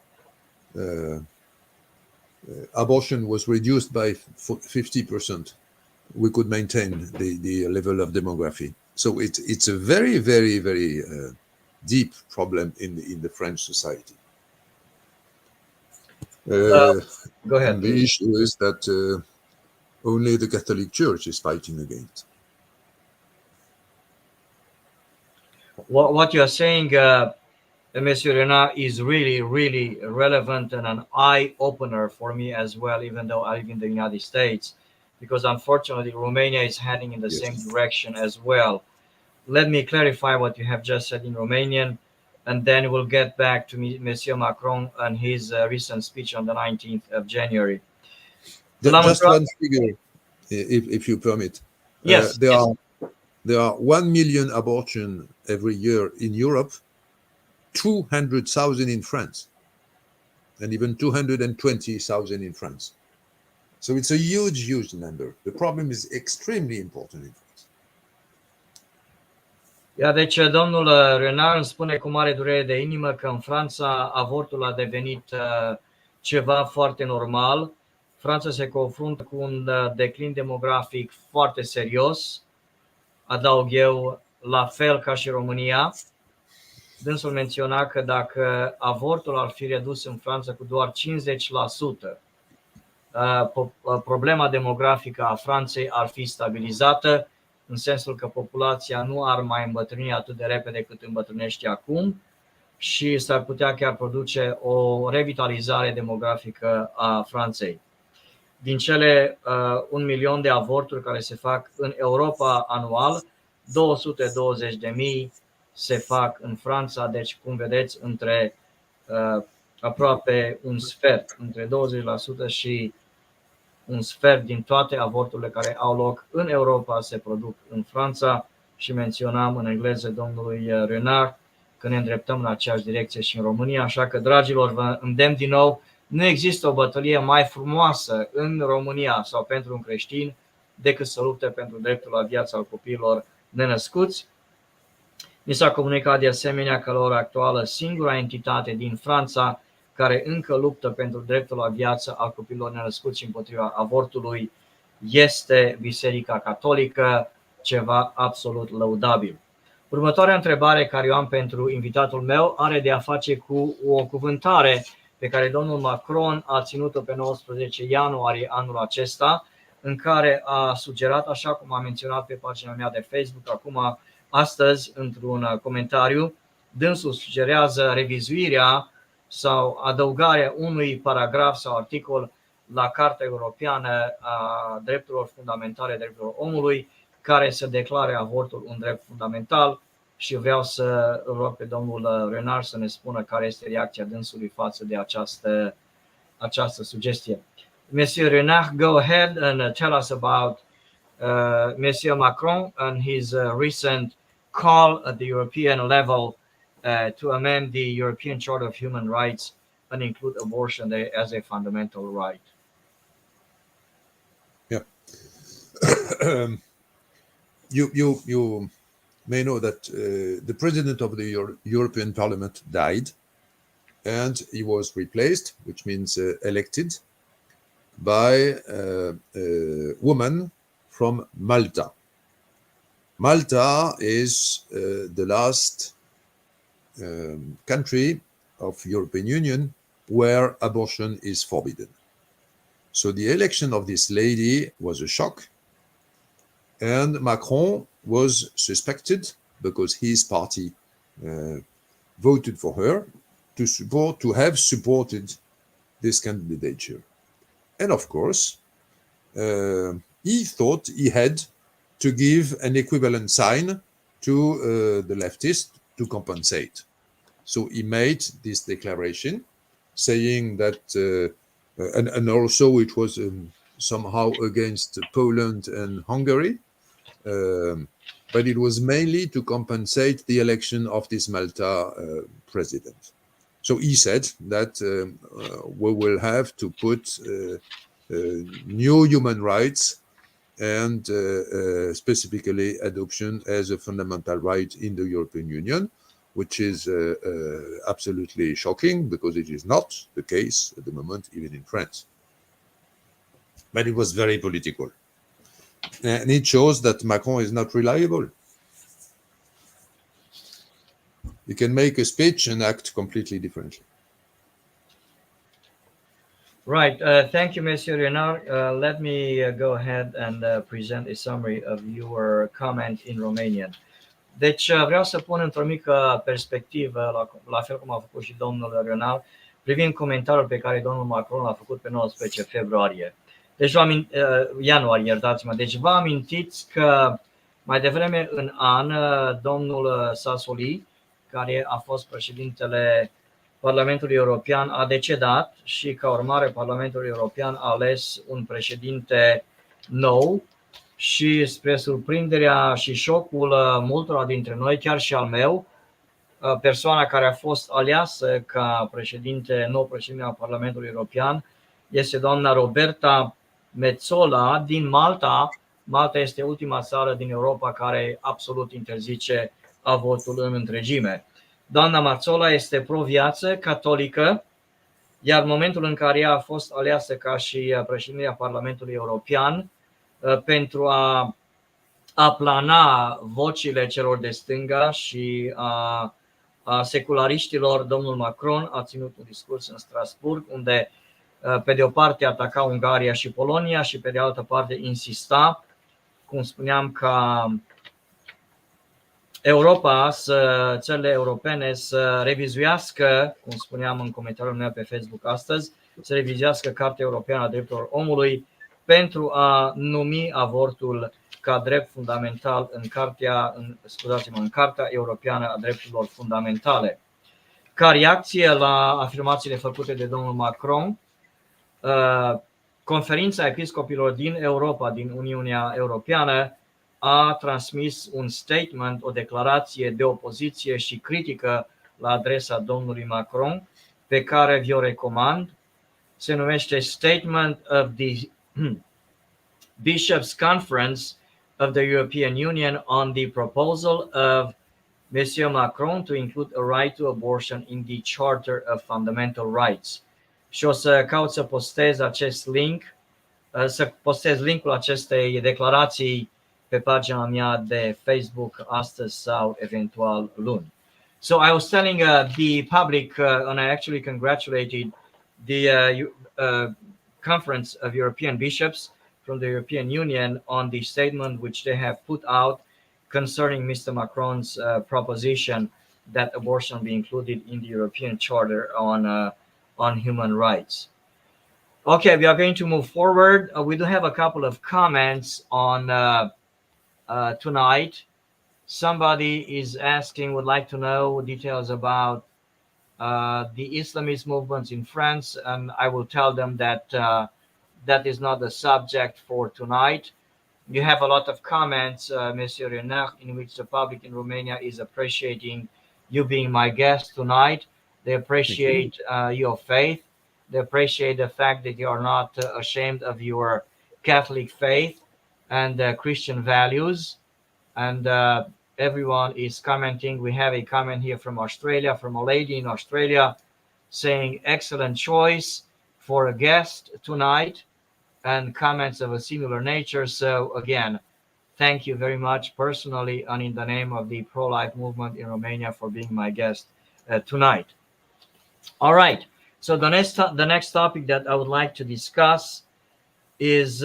Speaker 2: abortion was reduced by 50%, we could maintain the level of demography. So it's a very, very, very deep problem in the French society.
Speaker 1: Go ahead.
Speaker 2: And the issue is that only the Catholic Church is fighting against.
Speaker 1: What you are saying, Monsieur Renard, is really, really relevant and an eye-opener for me as well, even though I live in the United States, because unfortunately Romania is heading in the same direction as well. Let me clarify what you have just said in Romanian, and then we'll get back to Monsieur Macron and his recent speech on the 19th of January.
Speaker 2: Just one figure, if you permit.
Speaker 1: Yes.
Speaker 2: There are 1 million abortions every year in Europe, 200,000 in France, and even 220,000 in France. So it's a huge, huge number. The problem is extremely important in France.
Speaker 1: Deci domnul Renard îmi spune cu mare durere de inimă că în Franța avortul a devenit ceva foarte normal. Franța se confruntă cu un declin demografic foarte serios, adaug eu, la fel ca și România. Dânsul menționa că dacă avortul ar fi redus în Franța cu doar 50%, problema demografică a Franței ar fi stabilizată, în sensul că populația nu ar mai îmbătrâni atât de repede cât îmbătrânește acum și s-ar putea chiar produce o revitalizare demografică a Franței. Din cele 1 milion de avorturi care se fac în Europa anual, 220.000 se fac în Franța, deci cum vedeți, între aproape un sfert, între 20% și un sfert din toate avorturile care au loc în Europa se produc în Franța. Și menționam în engleză domnului Renard că ne îndreptăm în aceeași direcție și în România. Așa că, dragilor, vă îndemn din nou, nu există o bătălie mai frumoasă în România sau pentru un creștin decât să lupte pentru dreptul la viață al copiilor nenăscuți. Mi s-a comunicat de asemenea că la ora actuală singura entitate din Franța care încă luptă pentru dreptul la viață al copiilor nenăscuți împotriva avortului este Biserica Catolică, ceva absolut lăudabil. Următoarea întrebare care eu am pentru invitatul meu are de a face cu o cuvântare pe care domnul Macron a ținut-o pe 19 ianuarie anul acesta, în care a sugerat, așa cum am menționat pe pagina mea de Facebook acum, astăzi, într-un comentariu, dânsul sugerează revizuirea sau adăugarea unui paragraf sau articol la Carta Europeană a Drepturilor Fundamentale, Drepturilor Omului, care să declare avortul un drept fundamental, și vreau să rog pe domnul Renard să ne spună care este reacția dânsului față de această sugestie. Monsieur Renard, go ahead and tell us about Monsieur Macron and his recent call at the European level to amend the European Charter of Human Rights and include abortion as a fundamental right.
Speaker 2: Yeah. You may know that the president of the European Parliament died, and he was replaced, which means elected, by a woman from Malta. Malta is the last country of European Union where abortion is forbidden. So the election of this lady was a shock, and Macron was suspected because his party voted for her to have supported this candidature. And of course, he thought he had to give an equivalent sign to the leftists to compensate. So he made this declaration saying that, and also it was somehow against Poland and Hungary, but it was mainly to compensate the election of this Malta president. So he said that we will have to put new human rights and specifically adoption as a fundamental right in the European Union, which is absolutely shocking because it is not the case at the moment, even in France. But it was very political. And it shows that Macron is not reliable. He can make a speech and act completely differently.
Speaker 1: Right. Thank you, Monsieur Renard. Let me go ahead and present a summary of your comment in Romanian. Deci vreau să pun într-o mică perspectivă, la fel cum a făcut și domnul Renard, privind comentariul pe care domnul Macron l-a făcut pe 19 februarie. Deci, ianuarie, iertați-mă. Deci vă amintiți că mai devreme în an, domnul Sassoli, care a fost președintele Parlamentului European, a decedat și ca urmare Parlamentul European a ales un președinte nou și spre surprinderea și șocul multora dintre noi, chiar și al meu, persoana care a fost aleasă ca nou președinte al Parlamentului European este doamna Roberta Metsola din Malta. Malta este ultima țară din Europa care absolut interzice avortul în întregime. Doamna Metsola este pro-viață, catolică, iar în momentul în care ea a fost aleasă ca și președintea Parlamentului European, pentru a aplana vocile celor de stânga și a seculariștilor, domnul Macron a ținut un discurs în Strasbourg, unde pe de o parte ataca Ungaria și Polonia și pe de altă parte insista, cum spuneam, ca Europa, țările europene să revizuiască, cum spuneam în comentariul meu pe Facebook astăzi, să revizuiască Carta Europeană a Drepturilor Omului pentru a numi avortul ca drept fundamental în Carta Europeană a Drepturilor Fundamentale. Ca reacție la afirmațiile făcute de domnul Macron, Conferința Episcopilor din Europa, din Uniunea Europeană, a transmis un statement, o declarație de opoziție și critică la adresa domnului Macron, pe care vi-o recomand. Se numește Statement of the Bishops' Conference of the European Union on the proposal of Monsieur Macron to include a right to abortion in the Charter of Fundamental Rights. Și o să caut să postez acest link, să postez linkul acestei declarații pe pagina mea de Facebook astăzi sau eventual luni. So I was telling the public, and I actually congratulated the Conference of European Bishops from the European Union on the statement which they have put out concerning Mr. Macron's proposition that abortion be included in the European Charter on human rights. Okay, we are going to move forward. We do have a couple of comments on tonight. Somebody is asking, would like to know details about the Islamist movements in France, and I will tell them that that is not the subject for tonight. You have a lot of comments, Monsieur Renard, in which the public in Romania is appreciating you being my guest tonight. They appreciate your faith. They appreciate the fact that you are not ashamed of your Catholic faith and Christian values. And everyone is commenting. We have a comment here from Australia, from a lady in Australia, saying excellent choice for a guest tonight, and comments of a similar nature. So again, thank you very much personally and in the name of the pro-life movement in Romania for being my guest tonight. All right. So the next topic that I would like to discuss is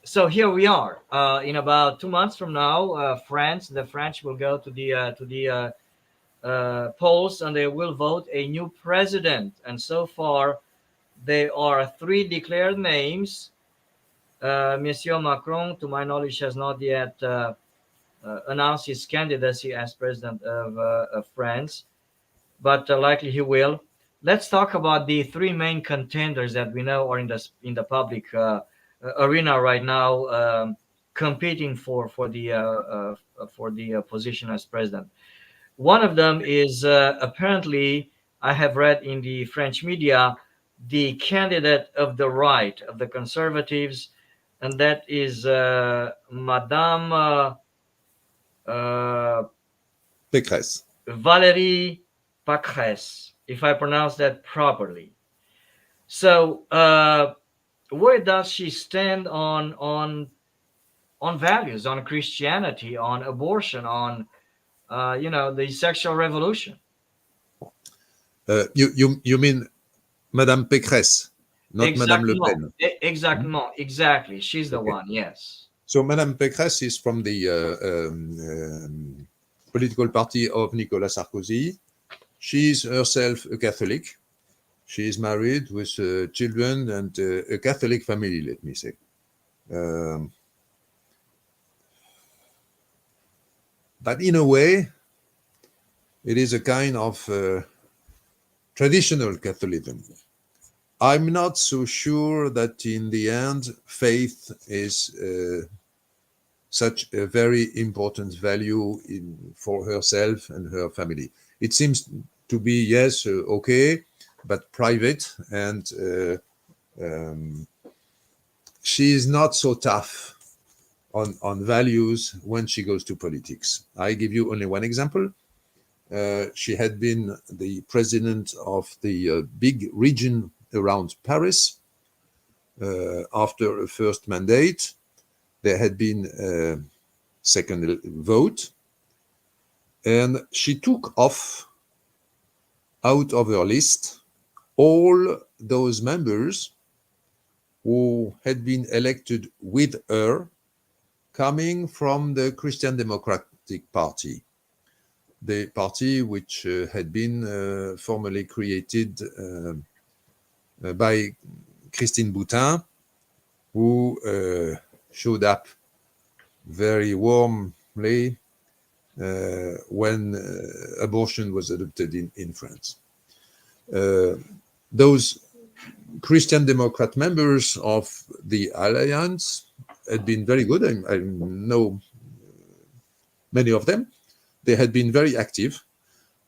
Speaker 1: so here we are. In about 2 months from now, the French will go to the polls, and they will vote a new president. And so far, there are 3 declared names. Monsieur Macron, to my knowledge, has not yet announced his candidacy as president of France, but likely he will. Let's talk about the 3 main contenders that we know are in the public arena right now, competing for the position as president. One of them is apparently, I have read in the French media, the candidate of the right, of the conservatives, and that is Madame
Speaker 2: Pécresse.
Speaker 1: Valérie Pécresse, if I pronounce that properly. So where does she stand on values, on Christianity, on abortion, on the sexual revolution?
Speaker 2: You mean Madame Pécresse, not
Speaker 1: Exactly.
Speaker 2: Madame Le Pen?
Speaker 1: Exactly. She's the one, yes.
Speaker 2: So Madame Pécresse is from the political party of Nicolas Sarkozy. She is herself a Catholic. She is married with children and a Catholic family, let me say. But in a way, it is a kind of traditional Catholicism. I'm not so sure that in the end, faith is such a very important value for herself and her family. It seems to be, yes, okay, but private, and she is not so tough on values when she goes to politics. I give you only one example. She had been the president of the big region around Paris. After a first mandate, there had been a second vote, and she took off out of her list all those members who had been elected with her, coming from the Christian Democratic Party, the party which had been formally created by Christine Boutin, who showed up very warmly when abortion was adopted in France. Those Christian Democrat members of the Alliance had been very good. I know many of them. They had been very active,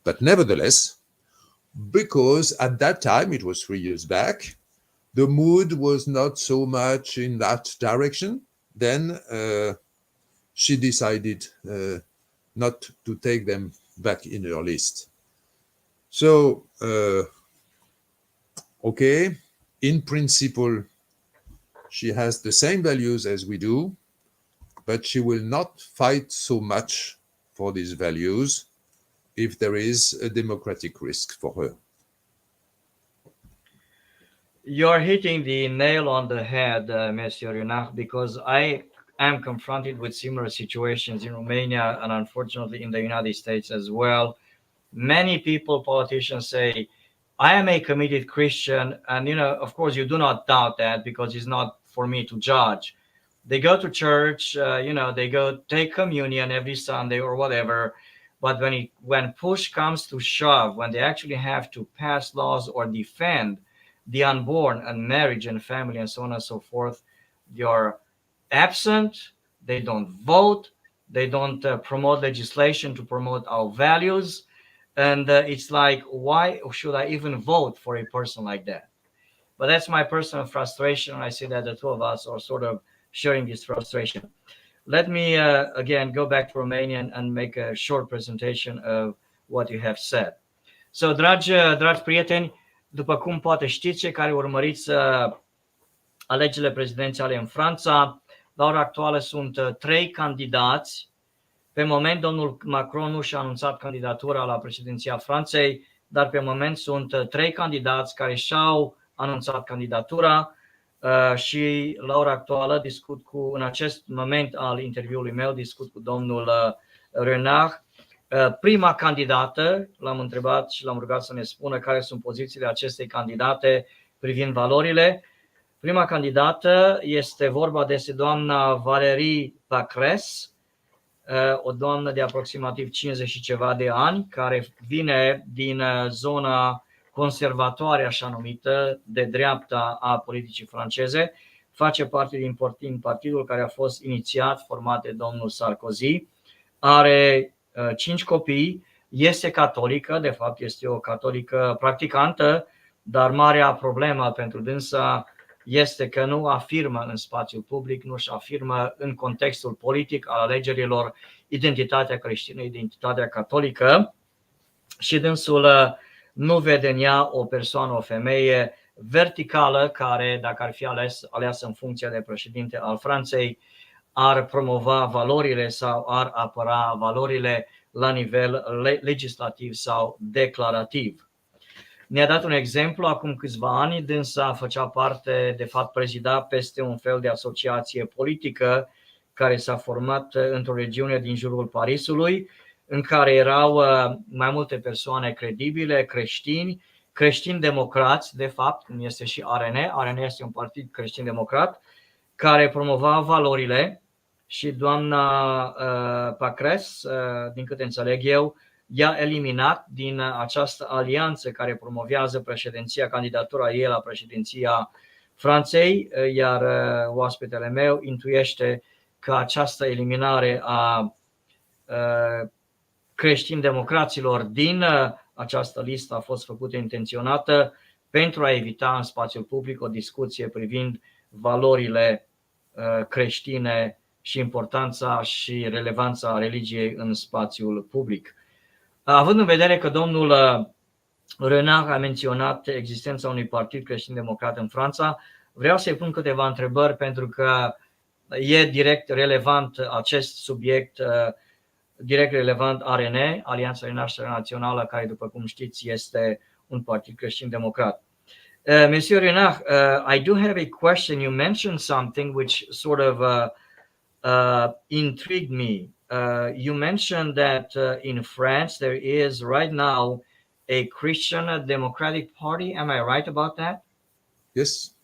Speaker 2: but nevertheless, because at that time, it was 3 years back, the mood was not so much in that direction. Then she decided not to take them back in her list. So, okay, in principle, she has the same values as we do, but she will not fight so much for these values if there is a democratic risk for her.
Speaker 1: You're hitting the nail on the head, Monsieur Renard, because I am confronted with similar situations in Romania and unfortunately in the United States as well. Many people, politicians say, I am a committed Christian, and of course you do not doubt that because it's not for me to judge. They go to church, they go take communion every Sunday or whatever, but when push comes to shove, when they actually have to pass laws or defend the unborn and marriage and family and so on and so forth, you're absent. They don't vote. They don't promote legislation to promote our values. And it's like, why should I even vote for a person like that? But that's my personal frustration. I see that the two of us are sort of sharing this frustration. Let me again go back to Romania and make a short presentation of what you have said. So, dragi prieteni, după cum poate știți, cei care urmăriți alegerile prezidențiale în Franța, la ora actuală sunt 3 candidați. Pe moment, domnul Macron nu și-a anunțat candidatura la președinția Franței, dar pe moment sunt 3 candidați care și-au anunțat candidatura și la ora actuală în acest moment al interviului meu, discut cu domnul Renard. Prima candidată, l-am întrebat și l-am rugat să ne spună care sunt pozițiile acestei candidate privind valorile. Prima candidată este vorba despre doamna Valérie Pécresse, o doamnă de aproximativ 50 și ceva de ani, care vine din zona conservatoare, așa numită, de dreapta a politicii franceze, face parte din partidul care a fost inițiat, format de domnul Sarkozy, are 5 copii, este catolică, de fapt este o catolică practicantă, dar marea problemă pentru dânsa este că nu afirmă în spațiul public, nu își afirmă în contextul politic al alegerilor identitatea creștină, identitatea catolică și dânsul nu vede în ea o persoană, o femeie verticală care, dacă ar fi aleasă în funcție de președinte al Franței, ar promova valorile sau ar apăra valorile la nivel legislativ sau declarativ. Ne-a dat un exemplu, acum câțiva ani, dânsa făcea parte, de fapt prezida peste un fel de asociație politică care s-a format într-o regiune din jurul Parisului, în care erau mai multe persoane credibile, creștini democrați, de fapt, cum este și ARN. ARN este un partid creștin-democrat care promova valorile și doamna Pécresse, din câte înțeleg eu, i-a eliminat din această alianță care promovează președinția, candidatura ei la președinția Franței, iar oaspetele meu intuiește că această eliminare a creștin-democraților din această listă a fost făcută intenționată pentru a evita în spațiul public o discuție privind valorile creștine și importanța și relevanța religiei în spațiul public. Având în vedere că domnul Renard a menționat existența unui partid creștin-democrat în Franța, vreau să-i pun câteva întrebări pentru că e direct relevant acest subiect, direct relevant ARN, Alianța Renaștere Națională, care, după cum știți, este un partid creștin-democrat. Monsieur Renard, I do have a question. You mentioned something which sort of intrigued me. You mentioned that in France there is right now a Christian Democratic Party. Am I right about that?
Speaker 2: Yes.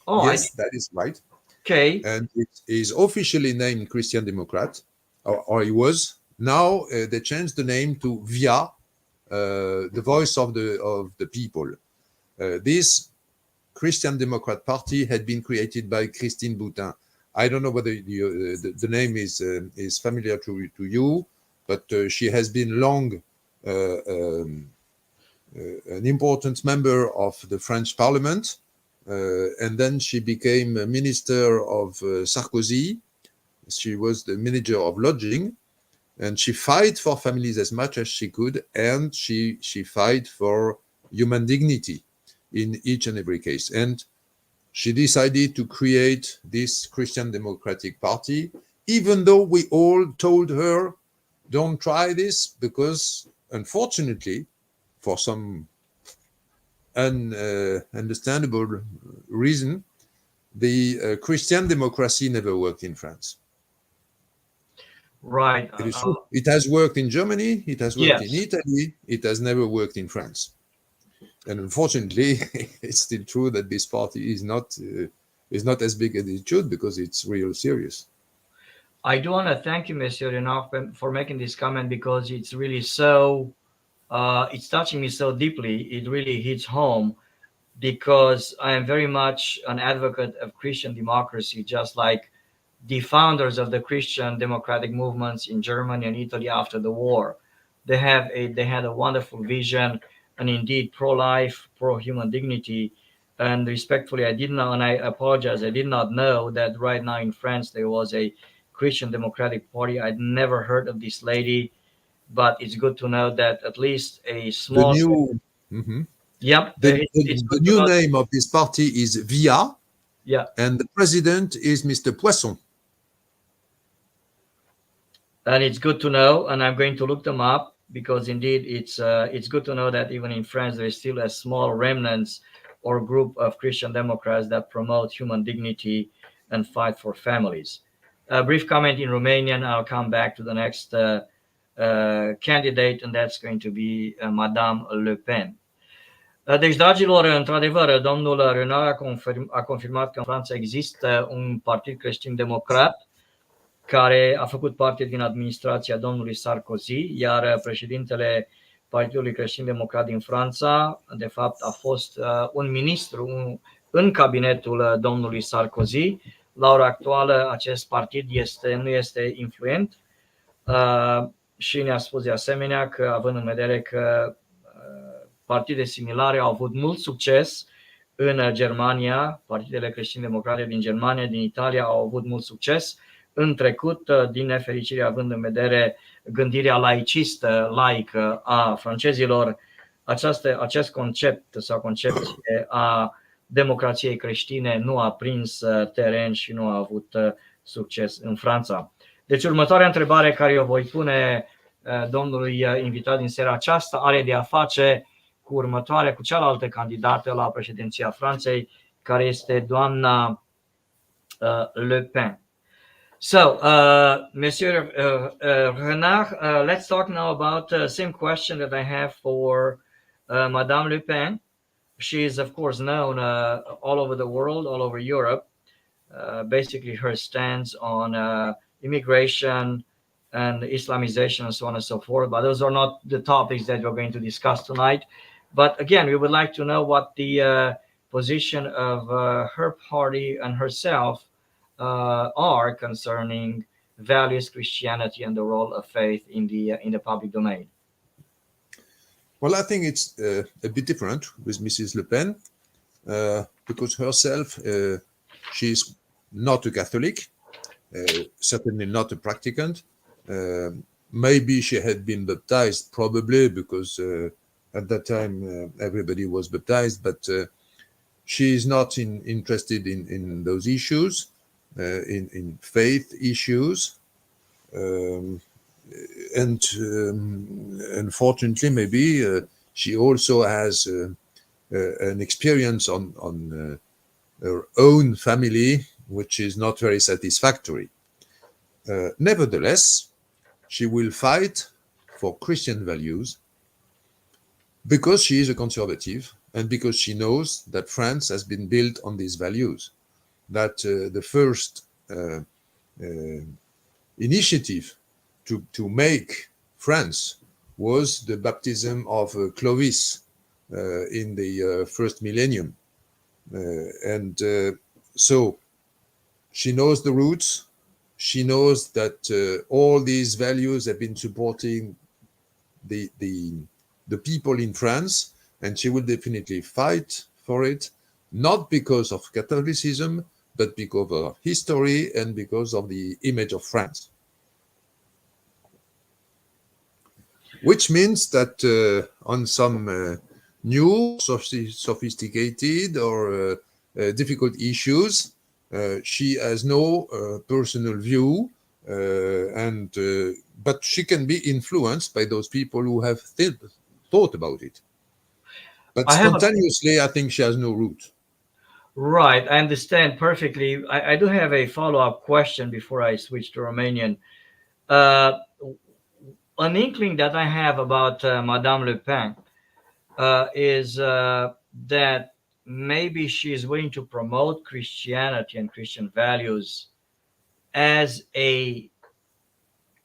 Speaker 1: Oh,
Speaker 2: yes, that is right.
Speaker 1: Okay.
Speaker 2: And it is officially named Christian Democrat, or it was. Now they changed the name to VIA, the voice of the people. This Christian Democrat Party had been created by Christine Boutin I don't know whether the name is familiar to you, but she has been long an important member of the French Parliament, and then she became a minister of Sarkozy. She was the minister of lodging, and she fought for families as much as she could, and she fought for human dignity in each and every case. And she decided to create this Christian Democratic Party, even though we all told her, don't try this, because unfortunately, for some understandable reason, the Christian democracy never worked in France.
Speaker 1: Right.
Speaker 2: It is true. It has worked in Germany, it has worked in
Speaker 1: Yes.
Speaker 2: Italy, it has never worked in France. And unfortunately, it's still true that this party is not as big as it should, because it's real serious.
Speaker 1: I do want to thank you, Monsieur Renard, for making this comment, because it's really so, it's touching me so deeply. It really hits home, because I am very much an advocate of Christian democracy, just like the founders of the Christian democratic movements in Germany and Italy after the war. They had a wonderful vision, and indeed pro-life, pro-human dignity. And respectfully, I did not, and I apologize, I did not know that right now in France there was a Christian Democratic Party. I'd never heard of this lady, but it's good to know that at least a small. Yep.
Speaker 2: The new name of this party is VIA.
Speaker 1: Yeah.
Speaker 2: And the president is Mr. Poisson.
Speaker 1: And it's good to know, and I'm going to look them up, because indeed it's good to know that even in France there is still a small remnants or group of Christian Democrats that promote human dignity and fight for families. A brief comment in Romanian, I'll come back to the next candidate, and that's going to be Madame Le Pen. Deci, dragilor, într-adevăr, domnul Renard a confirmat că în Franța există un partid creștin-democrat care a făcut parte din administrația domnului Sarkozy, iar președintele Partidului Creștin-Democrat din Franța, de fapt, a fost un ministru în cabinetul domnului Sarkozy. La ora actuală, acest partid nu este influent și ne-a spus de asemenea că, având în vedere că partide similare au avut mult succes în Germania, partidele creștin-democrate din Germania, din Italia au avut mult succes în trecut, din nefericire, având în vedere gândirea laicistă, laică a francezilor, acest concept sau concepție a democrației creștine nu a prins teren și nu a avut succes în Franța. Deci următoarea întrebare care o voi pune domnului invitat din seara aceasta are de a face cu cealaltă candidată la președinția Franței, care este doamna Le Pen. So, Monsieur Renard, let's talk now about the same question that I have for Madame Le Pen. She is, of course, known all over the world, all over Europe. Basically, her stance on immigration and Islamization and so on and so forth. But those are not the topics that we're going to discuss tonight. But again, we would like to know what the position of her party and herself are concerning values, Christianity, and the role of faith in the public domain.
Speaker 2: Well, I think it's a bit different with Mrs. Le Pen, because herself, she's not a Catholic, certainly not a practicant. Maybe she had been baptized, probably, because at that time everybody was baptized, but she is not interested in those issues. In faith issues, and unfortunately, maybe she also has an experience on her own family, which is not very satisfactory. Nevertheless, she will fight for Christian values because she is a conservative and because she knows that France has been built on these values. That the first initiative to make France was the baptism of Clovis in the first millennium. So she knows the roots. She knows that all these values have been supporting the people in France, and she will definitely fight for it, not because of Catholicism, but because of history and because of the image of France. Which means that on some new, sophisticated or difficult issues, she has no personal view, but she can be influenced by those people who have thought about it. But spontaneously, I think she has no root.
Speaker 1: Right, I understand perfectly. I do have a follow-up question before I switch to Romanian. An inkling that I have about Madame Le Pen is that maybe she is willing to promote Christianity and Christian values as a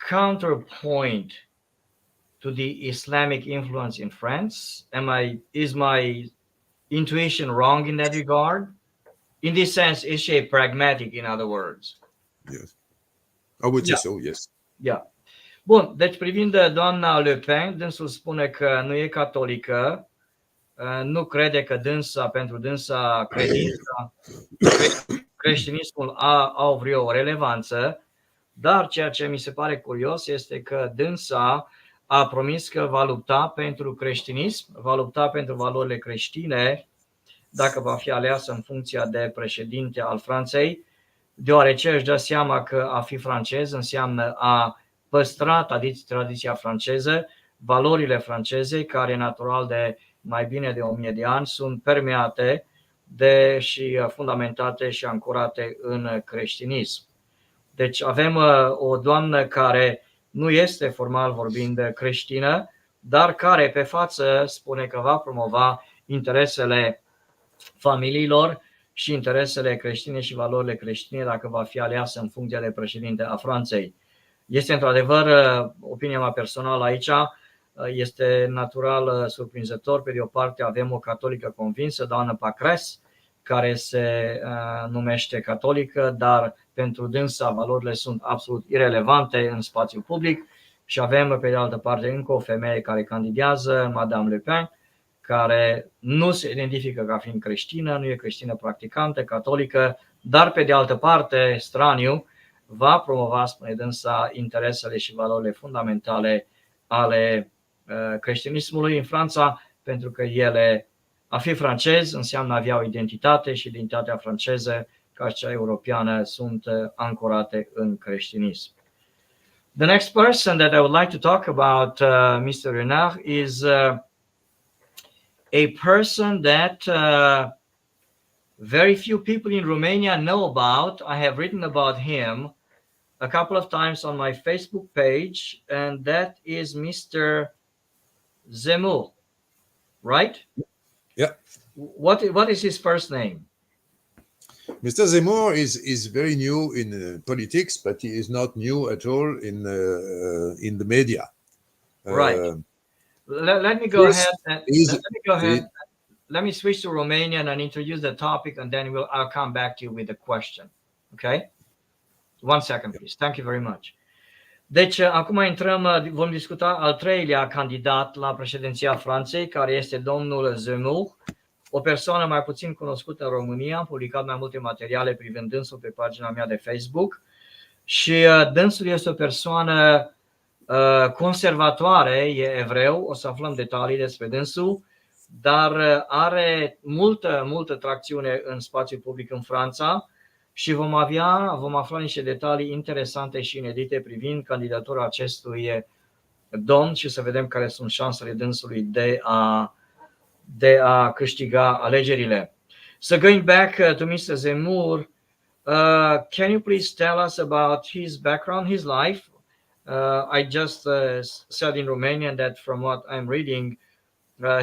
Speaker 1: counterpoint to the Islamic influence in France. Is my intuition wrong in that regard? In this sense, is she pragmatic, in other words?
Speaker 2: Yes. I would say so, yes.
Speaker 1: Yeah. Bun, deci privind doamna Le Pen, dânsul spune că nu e catolică, nu crede că pentru dânsa credința, creștinismul au vreo relevanță, dar ceea ce mi se pare curios este că dânsa a promis că va lupta pentru creștinism, va lupta pentru valorile creștine, dacă va fi aleasă în funcția de președinte al Franței, deoarece își dă seama că a fi francez înseamnă a păstra tradiția franceză, valorile franceze, care natural de mai bine de 1000 de ani sunt permeate și fundamentate și ancorate în creștinism. Deci avem o doamnă care nu este formal vorbind creștină, dar care pe față spune că va promova interesele familiilor și interesele creștine și valorile creștine dacă va fi aleasă în funcția de președinte a Franței. Este într-adevăr opinia mea personală aici, este natural surprinzător. Pe de o parte avem o catolică convinsă, doamna Pacres, care se numește catolică, dar pentru dânsa valorile sunt absolut irelevante în spațiul public, și avem pe de altă parte încă o femeie care candidează, Madame Le Pen, care nu se identifică ca fiind creștină, nu e creștină practicantă, catolică, dar pe de altă parte, straniu, va promova, spune dânsa, interesele și valorile fundamentale ale creștinismului în Franța, pentru că a fi francez înseamnă a avea o identitate și identitatea franceză, ca și cea europeană, sunt ancorate în creștinism. The next person that I would like to talk about, Mr. Renard, is a person that very few people in Romania know about. I have written about him a couple of times on my Facebook page, and that is Mr. Zemmour, right?
Speaker 2: Yeah.
Speaker 1: What is his first name?
Speaker 2: Mr. Zemmour is very new in politics, but he is not new at all in the media.
Speaker 1: Right. Let me go ahead. Let me switch to Romanian and introduce the topic, and then I'll come back to you with the question. Okay? 1 second, please. Thank you very much. Deci, acum vom discuta al treilea candidat la președinția Franței, care este domnul Zemmour, o persoană mai puțin cunoscută în România. Am publicat mai multe materiale privind dânsul pe pagina mea de Facebook și dânsul este o persoană conservatoare, e evreu, o să aflăm detalii despre dânsul, dar are multă tracțiune în spațiul public în Franța și vom afla niște detalii interesante și inedite privind candidatura acestui domn și să vedem care sunt șansele dânsului de a câștiga alegerile. So going back to Mr. Zemmour, can you please tell us about his background, his life? I just said in Romanian that from what I'm reading,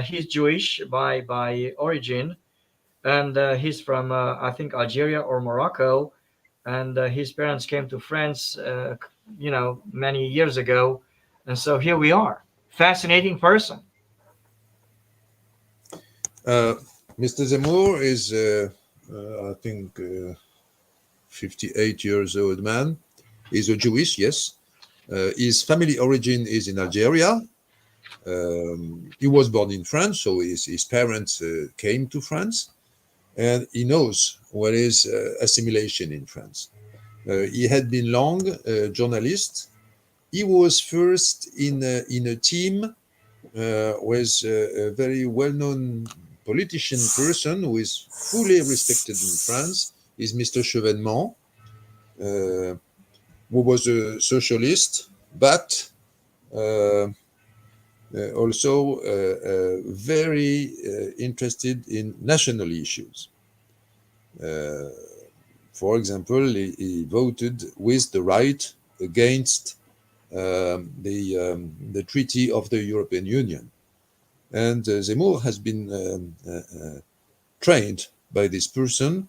Speaker 1: he's Jewish by origin, and he's from I think Algeria or Morocco, and his parents came to France, many years ago, and so here we are. Fascinating person.
Speaker 2: Mr. Zemmour is, I think, 58 years old man. He's a Jewish, yes. His family origin is in Algeria. He was born in France, so his parents came to France, and he knows what is assimilation in France. He had been long a journalist. He was first in a team with a very well-known politician person who is fully respected in France, is Mr. 𝐏𝐄𝐓𝐑𝐄, who was a socialist, but also very interested in national issues. For example, he voted with the right against the Treaty of the European Union. And Zemmour has been trained by this person,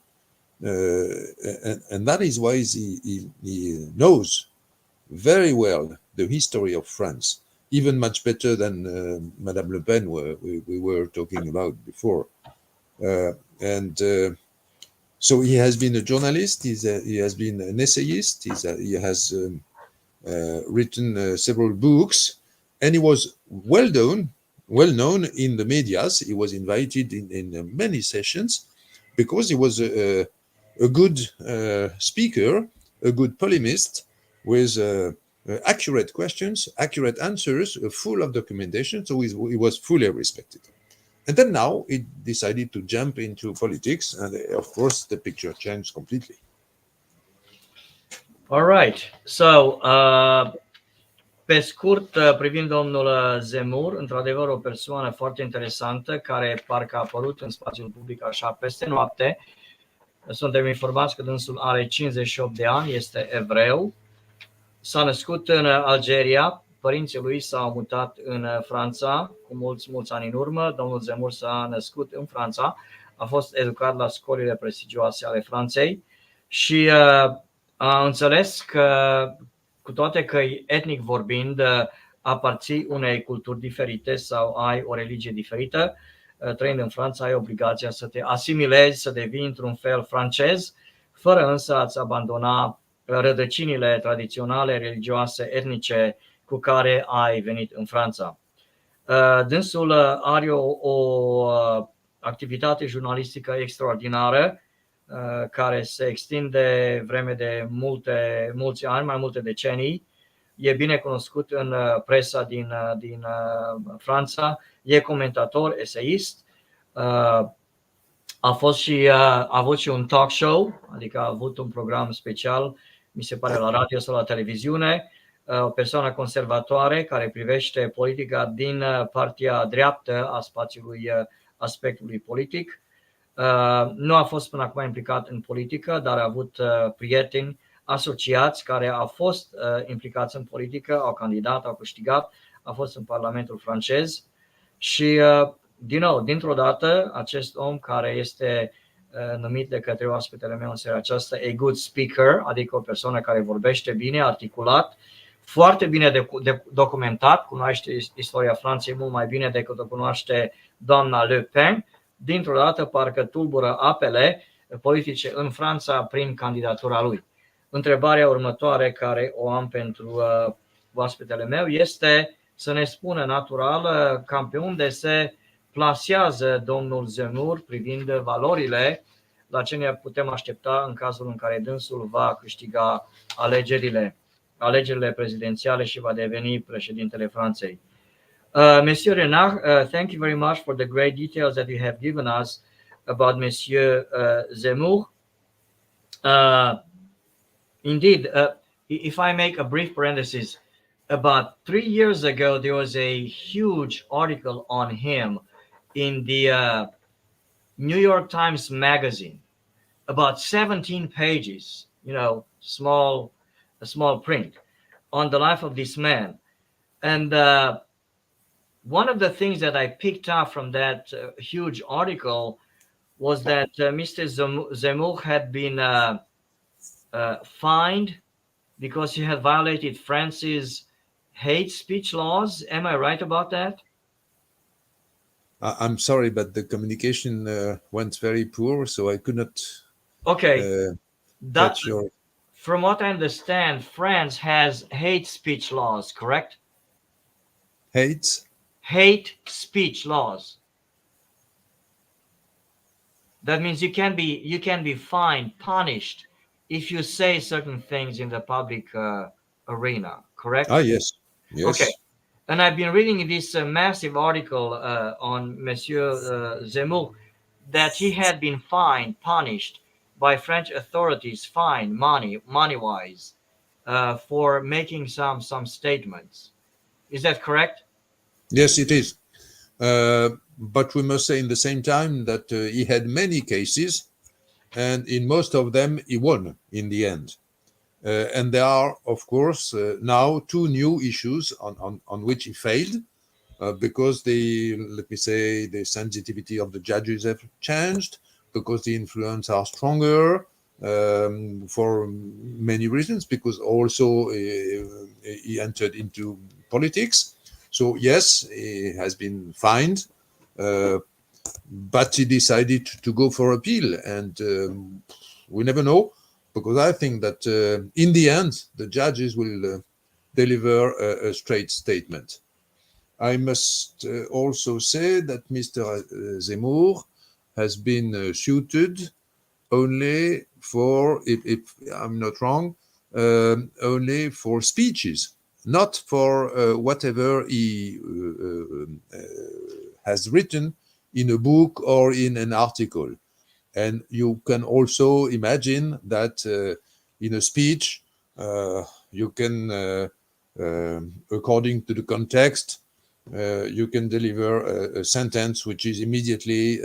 Speaker 2: and that is why he knows very well the history of France, even much better than Madame Le Pen we were talking about before. So he has been a journalist, he has been an essayist, he has written several books, and he was well known in the medias. He was invited in many sessions because he was a good speaker, a good polemist with accurate questions, accurate answers, full of documentation, so he was fully respected. And then now he decided to jump into politics, and of course the picture changed completely.
Speaker 1: All right. So, pe scurt, privind domnul Zemmour, într-adevăr o persoană foarte interesantă care parcă a apărut în spațiul public așa peste noapte. Suntem informați că dânsul are 58 de ani, este evreu, s-a născut în Algeria, părinții lui s-au mutat în Franța cu mulți ani în urmă. Domnul Zemmour s-a născut în Franța, a fost educat la școlile prestigioase ale Franței și a înțeles că, cu toate că etnic vorbind, aparții unei culturi diferite sau ai o religie diferită, trăind în Franța ai obligația să te asimilezi, să devii într-un fel francez, fără însă a-ți abandona rădăcinile tradiționale, religioase, etnice cu care ai venit în Franța. Dânsul are o activitate jurnalistică extraordinară care se extinde vreme de mulți ani, mai multe decenii. E bine cunoscut în presa din Franța, e comentator, eseist, a avut și un talk show, adică a avut un program special, mi se pare la radio sau la televiziune, o persoană conservatoare care privește politica din partea dreaptă a spațiului aspectului politic. Nu a fost până acum implicat în politică, dar a avut prieteni asociați care au fost implicați în politică, au candidat, au câștigat, a fost în Parlamentul francez și, din nou, dintr-o dată, acest om care este numit de către oaspetele meu în seara aceasta a good speaker, adică o persoană care vorbește bine, articulat, foarte bine documentat, cunoaște istoria Franței mult mai bine decât o cunoaște doamna Le Pen, dintr-o dată parcă tulbură apele politice în Franța prin candidatura lui. Întrebarea următoare care o am pentru oaspetele meu este să ne spună natural cam pe unde se plasează domnul Zemmour privind valorile, la ce ne putem aștepta în cazul în care dânsul va câștiga alegerile prezidențiale și va deveni președintele Franței. Monsieur Renard, thank you very much for the great details that you have given us about Monsieur Zemmour. Indeed, if I make a brief parenthesis, about 3 years ago there was a huge article on him in the New York Times magazine, about 17 pages, small print, on the life of this man. And one of the things that I picked up from that huge article was that Mr. Zemmour had been fined because he had violated France's hate speech laws. Am I right about that?
Speaker 2: I'm sorry, but the communication went very poor, so I could not.
Speaker 1: Okay. That,
Speaker 2: That's your
Speaker 1: from what I understand, France has hate speech laws, correct?
Speaker 2: hate.
Speaker 1: Hate speech laws. That means you can be fined, punished if you say certain things in the public arena, correct?
Speaker 2: Ah, yes,
Speaker 1: Okay.
Speaker 2: yes.
Speaker 1: And I've been reading this massive article on Monsieur Zemmour, that he had been fined, punished by French authorities, fined money-wise, for making some statements. Is that correct?
Speaker 2: Yes, it is. But we must say in the same time that he had many cases, and in most of them he won in the end. And there are, of course, now two new issues on which he failed, because let me say, the sensitivity of the judges have changed, because the influence are stronger, for many reasons, because also he entered into politics. So yes, he has been fined, but he decided to go for appeal, and we never know, because I think that in the end the judges will deliver a straight statement. I must also say that Mr. Zemmour has been suited only for, if I'm not wrong, only for speeches, not for whatever he has written in a book or in an article. And you can also imagine that in a speech, you can, according to the context, you can deliver a sentence which is immediately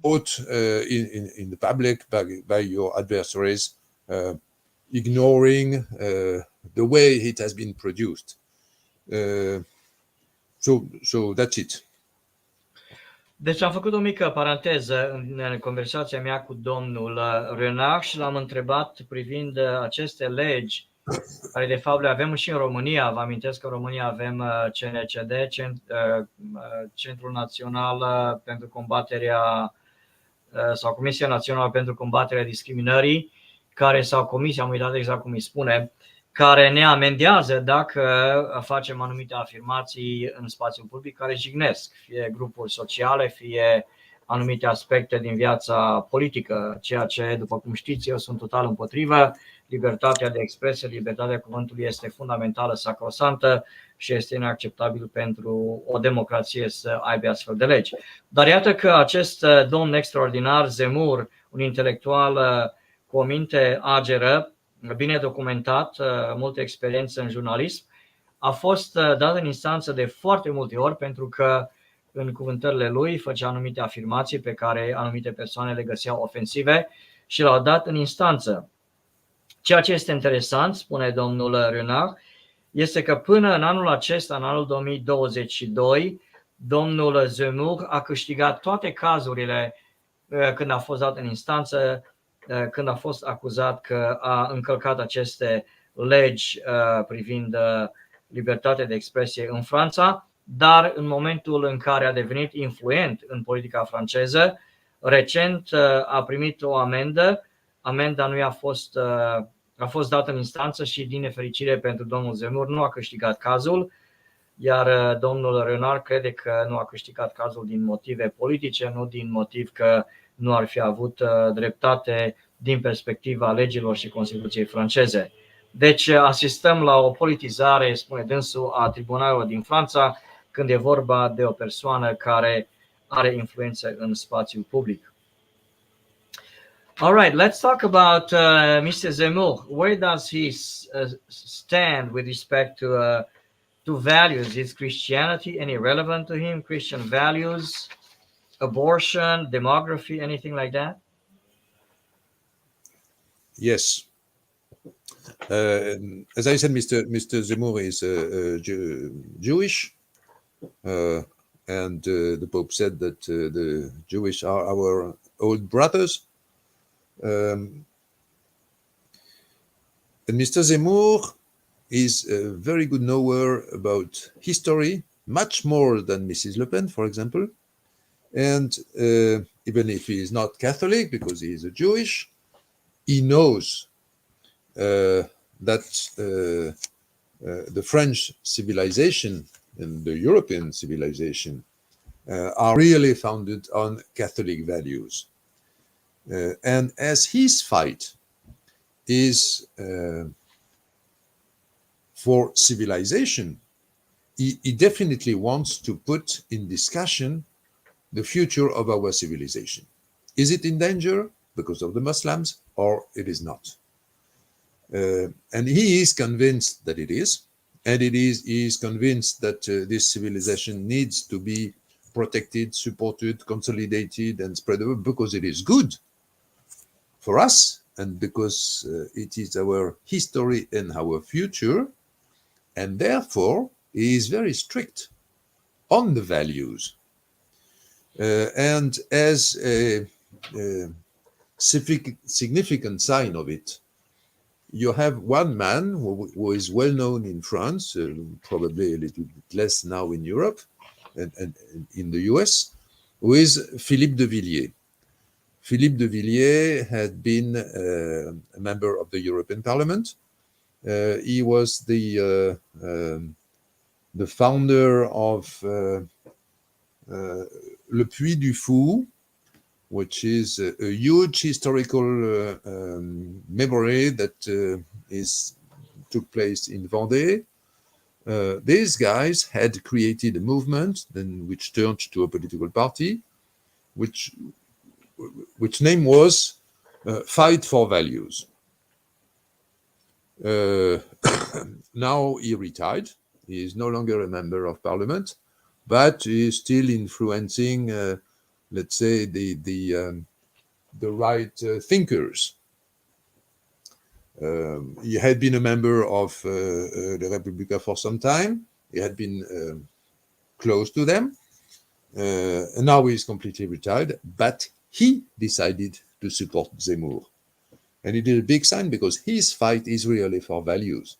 Speaker 2: put in the public by your adversaries, ignoring the way it has been produced. So that's it.
Speaker 1: Deci am făcut o mică paranteză în conversația mea cu domnul Renard și l-am întrebat privind aceste legi, care de fapt le avem și în România. Vă amintesc că în România avem CNCD, Centrul Național pentru Combaterea, sau Comisia Națională pentru Combaterea Discriminării, care, sau Comisia, am uitat exact cum îi spune, care ne amendează dacă facem anumite afirmații în spațiul public care jignesc, fie grupuri sociale, fie anumite aspecte din viața politică, ceea ce, după cum știți, eu sunt total împotrivă. Libertatea de expresie, libertatea cuvântului este fundamentală, sacrosantă și este inacceptabil pentru o democrație să aibă astfel de legi. Dar iată că acest domn extraordinar, Zemmour, un intelectual cu o minte ageră, bine documentat, multă experiență în jurnalism, a fost dat în instanță de foarte multe ori, pentru că în cuvântările lui făcea anumite afirmații pe care anumite persoane le găseau ofensive și l-au dat în instanță. Ceea ce este interesant, spune domnul Renard, este că până în anul acesta, în anul 2022, domnul Zemmour a câștigat toate cazurile când a fost dat în instanță, când a fost acuzat că a încălcat aceste legi privind libertatea de expresie în Franța, dar în momentul în care a devenit influent în politica franceză, recent a primit o amendă. Amenda nu a fost dată în instanță și, din nefericire pentru domnul Zemmour, nu a câștigat cazul, iar domnul Renard crede că nu a câștigat cazul din motive politice, nu din motiv că nu ar fi avut dreptate din perspectiva legilor și Constituției franceze. Deci asistăm la o politizare, spune dânsul, a tribunalelor din Franța, când e vorba de o persoană care are influență în spațiul public. All right, let's talk about Mr. Zemmour. Where does he stand with respect to values? Is Christianity any relevant to him? Christian values, abortion, demography, anything like that?
Speaker 2: Yes. As I said, Mr. Zemmour is Jewish, and the Pope said that the Jewish are our old brothers. And Mr. Zemmour is a very good knower about history, much more than Mrs. Le Pen, for example. And even if he is not Catholic, because he is a Jewish, he knows that the French civilization and the European civilization are really founded on Catholic values. And as his fight is for civilization, he definitely wants to put in discussion the future of our civilization. Is it in danger because of the Muslims, or it is not? And he is convinced that it is, and he is convinced that this civilization needs to be protected, supported, consolidated, and spread over because it is good for us, and because it is our history and our future, and therefore he is very strict on the values. And as a significant sign of it, you have one man who is well known in France, probably a little bit less now in Europe and in the US, who is Philippe de Villiers. Philippe de Villiers had been a member of the European Parliament. He was the founder of Le Puy du Fou, which is a huge historical memory that took place in Vendée. These guys had created a movement, then which turned to a political party, which name was Fight for Values. Now he retired. He is no longer a member of parliament, but he is still influencing, let's say, the right thinkers. He had been a member of the Republica for some time. He had been close to them. And now he is completely retired, but he decided to support Zemmour. And he did a big sign because his fight is really for values,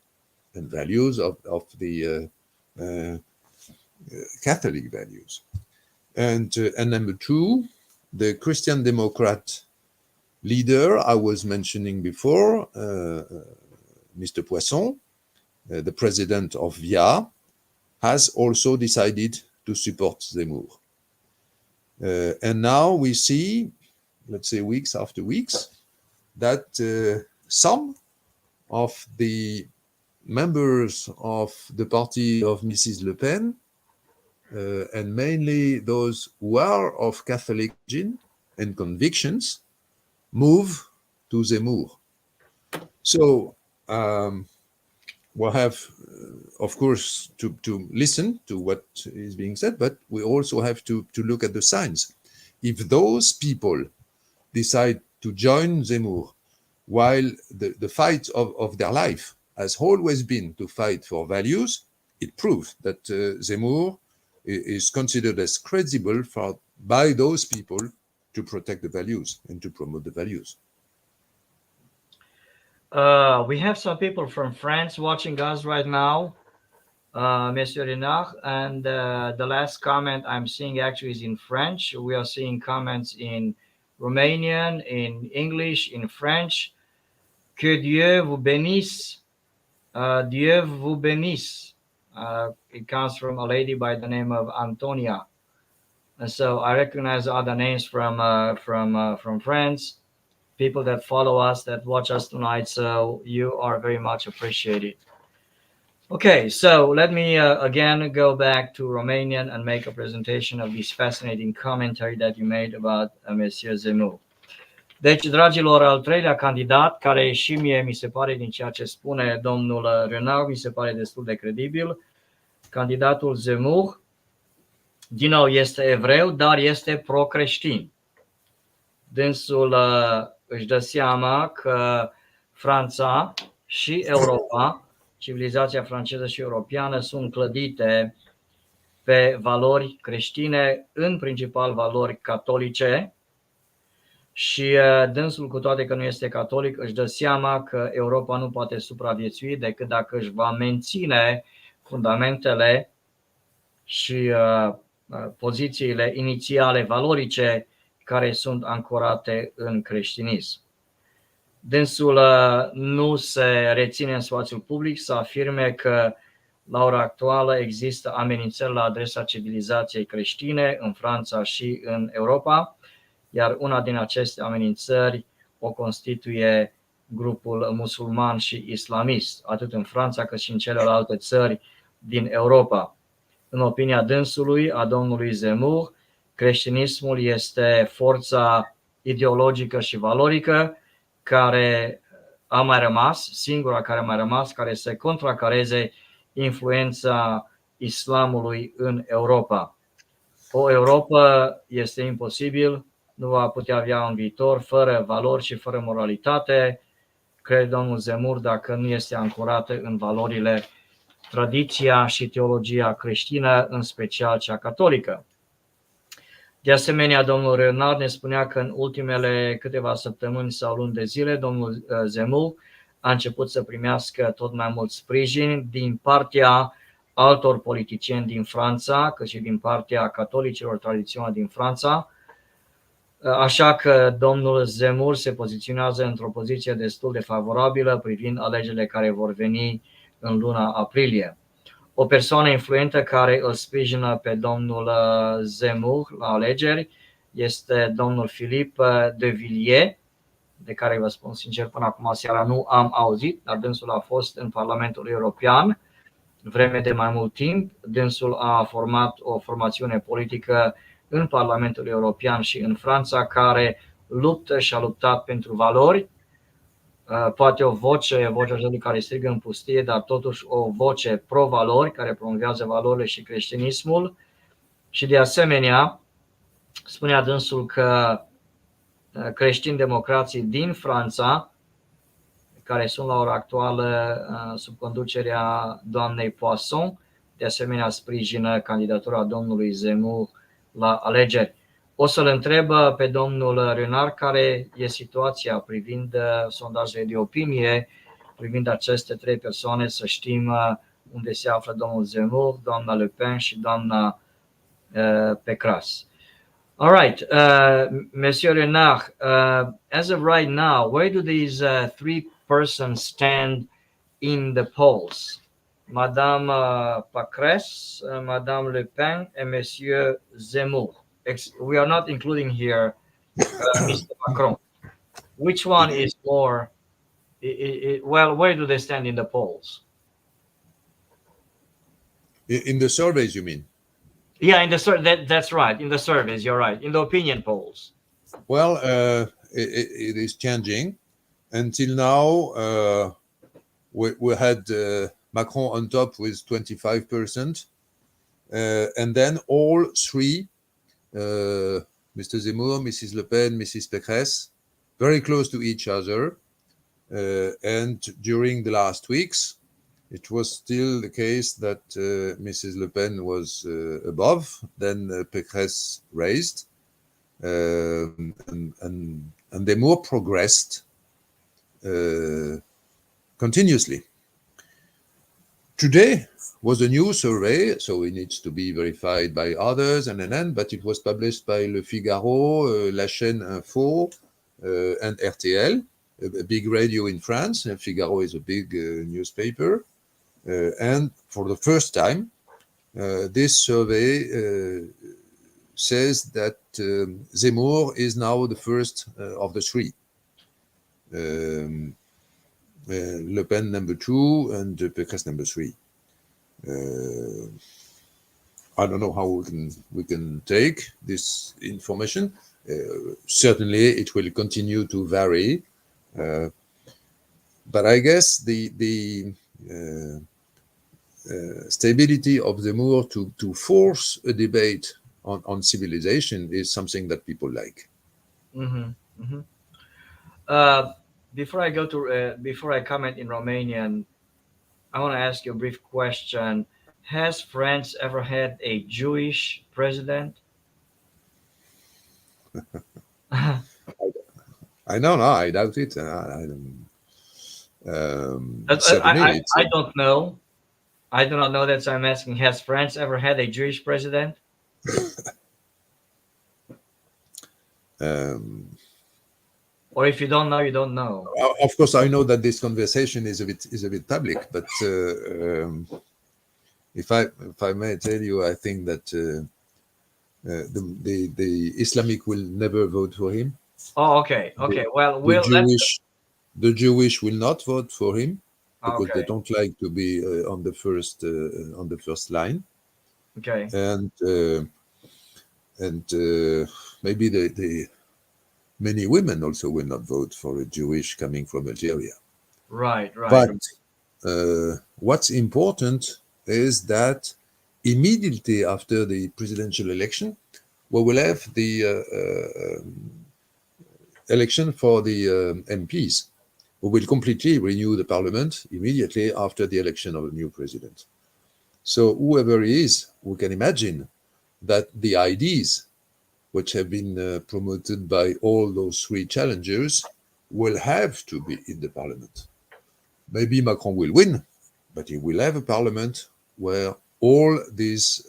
Speaker 2: and values of the Catholic values. And number two, the Christian Democrat leader I was mentioning before, Mr. Poisson, the president of VIA, has also decided to support Zemmour. And now we see, let's say weeks after weeks, that some of the members of the party of Mrs. Le Pen, and mainly those who are of Catholic origin and convictions, move to Zemmour. So we'll have, of course, to listen to what is being said, but we also have to look at the signs. If those people decide to join Zemmour, while the fight of their life has always been to fight for values, it proves that Zemmour is considered as credible by those people to protect the values and to promote the values.
Speaker 1: We have some people from France watching us right now, Monsieur Renard, and the last comment I'm seeing actually is in French. We are seeing comments in Romanian, in English, in French. Que Dieu vous bénisse. Dieu vous bénisse. It comes from a lady by the name of Antonia. And so I recognize other names from France, people that follow us, that watch us tonight. So you are very much appreciated. Okay, so let me again go back to Romanian and make a presentation of this fascinating commentary that you made about Monsieur Zemmour. Deci, dragilor, al treilea candidat, care și mie mi se pare din ceea ce spune domnul Renard, mi se pare destul de credibil, candidatul Zemmour, din nou este evreu, dar este pro-creștin. Dânsul își dă seama că Franța și Europa, civilizația franceză și europeană, sunt clădite pe valori creștine, în principal valori catolice, și dânsul, cu toate că nu este catolic, își dă seama că Europa nu poate supraviețui decât dacă își va menține fundamentele și pozițiile inițiale valorice care sunt ancorate în creștinism. Dânsul nu se reține în spațiul public să afirme că la ora actuală există amenințări la adresa civilizației creștine în Franța și în Europa, iar una din aceste amenințări o constituie grupul musulman și islamist, atât în Franța cât și în celelalte țări din Europa. În opinia dânsului, a domnului Zemmour, creștinismul este forța ideologică și valorică care a mai rămas, singura care a mai rămas, care să contracareze influența islamului în Europa. O Europa este imposibil, nu va putea avea un viitor fără valori și fără moralitate, crede domnul Zemmour, dacă nu este ancorată în valorile, tradiția și teologia creștină, în special cea catolică. De asemenea, domnul Renard ne spunea că în ultimele câteva săptămâni sau luni de zile, domnul Zemmour a început să primească tot mai mult sprijin din partea altor politicieni din Franța, cât și din partea catolicilor tradiționali din Franța. Așa că domnul Zemmour se poziționează într-o poziție destul de favorabilă privind alegerile care vor veni în luna aprilie. O persoană influentă care îl sprijină pe domnul Zemmour la alegeri este domnul Philippe de Villiers, de care vă spun sincer până acum seara nu am auzit, dar dânsul a fost în Parlamentul European vreme de mai mult timp. Dânsul a format o formațiune politică în Parlamentul European și în Franța care luptă și a luptat pentru valori. Poate o voce celui care strigă în pustie, dar totuși o voce pro-valori, care promovează valorile și creștinismul. Și de asemenea, spunea dânsul că creștini-democrații din Franța, care sunt la ora actuală sub conducerea doamnei Poisson, de asemenea sprijină candidatura domnului Zemmour la alegeri. O să-l întreb pe domnul Renard care e situația privind sondajele de opinie, privind aceste trei persoane, să știm unde se află domnul Zemmour, doamna Le Pen și doamna Pécresse. All right, Monsieur Renard, as of right now, where do these three persons stand in the polls? Madame Pécresse, Madame Le Pen, and Monsieur Zemmour. We are not including here Mr. Macron. Which one is more? Well, where do they stand in the polls?
Speaker 2: In the surveys, you mean?
Speaker 1: Yeah, in the that's right. In the surveys, you're right. In the opinion polls.
Speaker 2: Well, it is changing. Until now, we had Macron on top with 25%, and then all three, Mr. Zemmour, Mrs. Le Pen, Mrs. Pécresse, very close to each other. And during the last weeks, it was still the case that Mrs. Le Pen was above, then Pécresse raised, and Zemmour progressed continuously. Today was a new survey, so it needs to be verified by others, but it was published by Le Figaro, La Chaîne Info, and RTL, a big radio in France. Le Figaro is a big newspaper. And for the first time, this survey says that Zemmour is now the first of the three. Le Pen number 2 and Pécresse number 3. I don't know how we can take this information. Certainly, it will continue to vary, but I guess the stability of Zemmour to force a debate on civilization is something that people like.
Speaker 1: Mm-hmm. Mm-hmm. Before I comment in Romanian, I want to ask you a brief question. Has France ever had a Jewish president?
Speaker 2: I don't know. I doubt it. I
Speaker 1: don't know. I do not know that, so I'm asking, has France ever had a Jewish president? Or if you don't know, you don't know.
Speaker 2: Of course, I know that this conversation is a bit public, but if I may tell you, I think that the Islamic will never vote for him.
Speaker 1: Oh, okay. Well,
Speaker 2: the Jewish will not vote for him because they
Speaker 1: okay.
Speaker 2: don't like to be on the first line.
Speaker 1: Okay.
Speaker 2: And maybe the many women also will not vote for a Jewish coming from Algeria.
Speaker 1: Right.
Speaker 2: But what's important is that immediately after the presidential election, we will have the election for the MPs. We will completely renew the parliament immediately after the election of a new president. So whoever he is, we can imagine that the ideas which have been promoted by all those three challengers will have to be in the parliament. Maybe Macron will win, but he will have a parliament where all these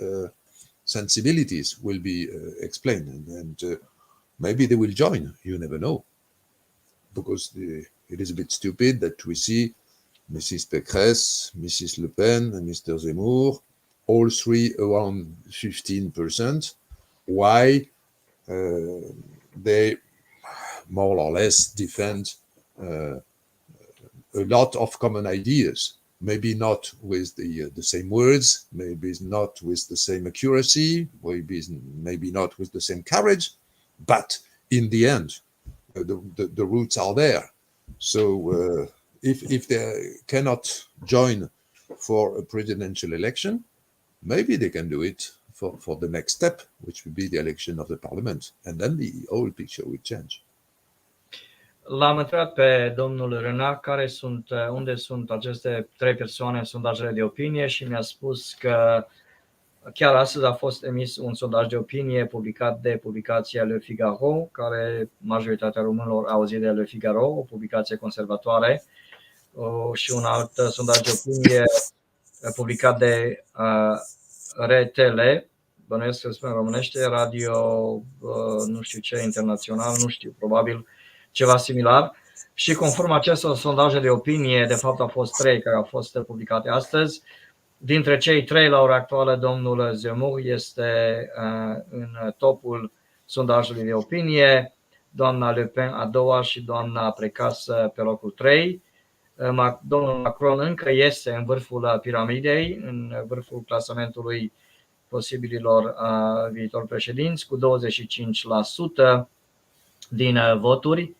Speaker 2: sensibilities will be explained, and maybe they will join. You never know, because it is a bit stupid that we see Mrs. Pécresse, Mrs. Le Pen, and Mr. Zemmour, all three around 15%. Why? They more or less defend a lot of common ideas. Maybe not with the same words, maybe not with the same accuracy, maybe not with the same courage, but in the end, the roots are there. So if they cannot join for a presidential election, maybe they can do it for the next step, which would be the election of the parliament, and then the whole picture will change.
Speaker 1: L-am întrebat pe domnul Renard unde sunt aceste trei persoane în sondajele de opinie și mi-a spus că chiar astăzi a fost emis un sondaj de opinie publicat de publicația Le Figaro, care majoritatea românilor au auzit de Le Figaro, o publicație conservatoare, și un alt sondaj de opinie publicat de RTL, bănuiesc că spune în românește, radio, nu știu ce, internațional, nu știu, probabil ceva similar. Și conform acestor sondaje de opinie, de fapt au fost trei care au fost publicate astăzi. Dintre cei trei, la ora actuală, domnul Zemmour este în topul sondajului de opinie, doamna Le Pen a doua și doamna Pécresse pe locul 3. Domnul Macron încă este în vârful piramidei, în vârful clasamentului posibililor viitori președinți, cu 25% din voturi,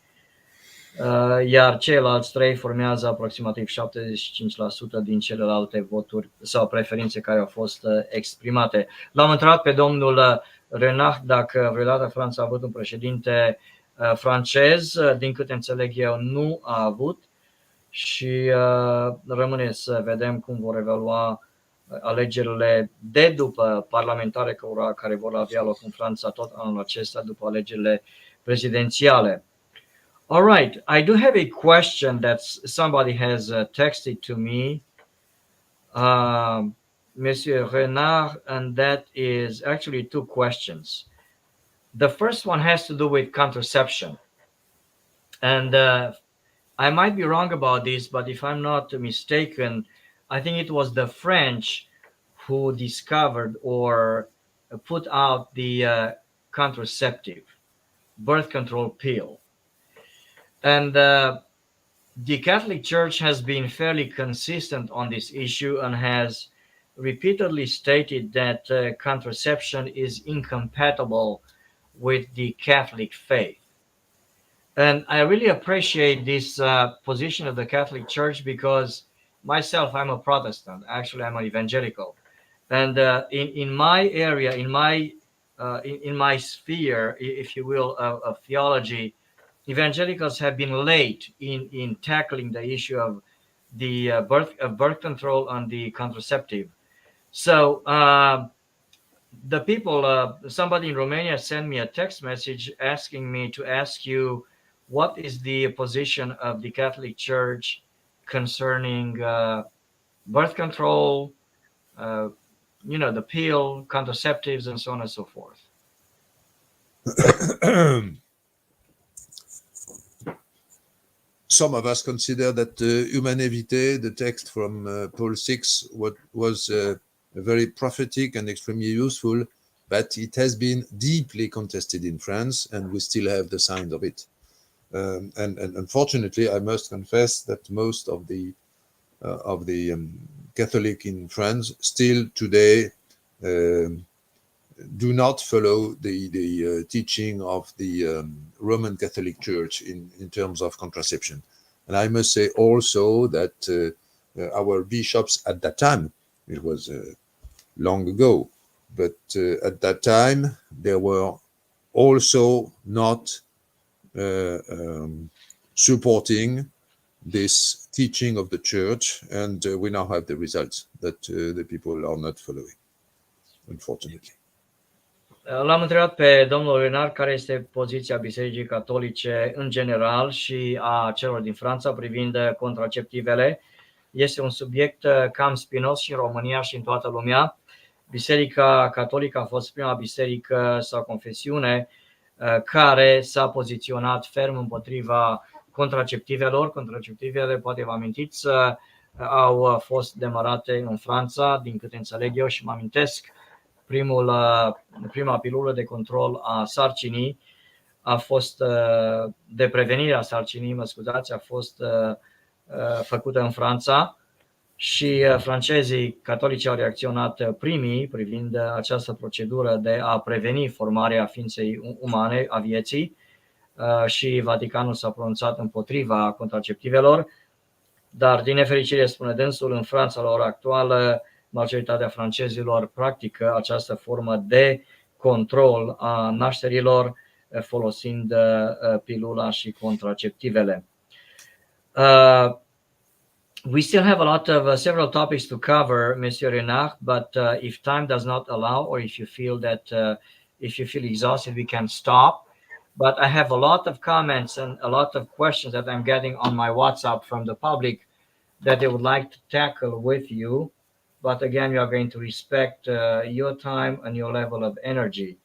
Speaker 1: iar ceilalți trei formează aproximativ 75% din celelalte voturi sau preferințe care au fost exprimate. L-am întrebat pe domnul Renard dacă vreodată Franța a avut un președinte francez. Din câte înțeleg eu, nu a avut și rămâne să vedem cum vor evalua alegerile de după parlamentare care vor avea loc în Franța tot anul acesta după alegerile prezidențiale. All right, I do have a question that somebody has texted to me, Monsieur Renard, and that is actually two questions. The first one has to do with contraception, and I might be wrong about this, but if I'm not mistaken, I think it was the French who discovered or put out the contraceptive, birth control pill. And the Catholic Church has been fairly consistent on this issue and has repeatedly stated that contraception is incompatible with the Catholic faith. And I really appreciate this position of the Catholic Church because myself, I'm a Protestant. Actually, I'm an evangelical. And in my area, in my sphere, if you will, of theology, evangelicals have been late in tackling the issue of the birth control and the contraceptive. So the people, somebody in Romania sent me a text message asking me to ask you, what is the position of the Catholic Church concerning birth control, the pill, contraceptives, and so on and so forth?
Speaker 2: Some of us consider that Humanae Vitae, the text from Paul VI, was very prophetic and extremely useful, but it has been deeply contested in France, and we still have the signs of it. And unfortunately, I must confess that most of the Catholic in France still today do not follow the teaching of the Roman Catholic Church in terms of contraception. And I must say also that our bishops at that time, it was long ago, but at that time they were also not supporting this teaching of the church, and we now have the results that the people are not following, unfortunately.
Speaker 1: L-am întrebat pe domnul Renard care este poziția Bisericii Catolice în general și a celor din Franța privind contraceptivele. Este un subiect cam spinos și în România și în toată lumea. Biserica Catolică a fost prima biserică sau confesiune care s-a poziționat ferm împotriva contraceptivelor. Contraceptivele, poate vă amintiți, au fost demarate în Franța, din câte înțeleg eu și mă amintesc, prima pilulă de control a sarcinii a fost de prevenire a sarcinii, a fost făcută în Franța și francezii catolici au reacționat primii privind această procedură de a preveni formarea ființei umane, a vieții, și Vaticanul s-a pronunțat împotriva contraceptivelor, dar din nefericire, spune dânsul, în Franța la ora actuală majoritatea francezilor practică această formă de control a nașterilor folosind pilula și contraceptivele. We still have a lot of several topics to cover, Monsieur Renard, but if time does not allow, or if you feel exhausted, we can stop. But I have a lot of comments and a lot of questions that I'm getting on my WhatsApp from the public that they would like to tackle with you. But again, we are going to respect your time and your level of energy.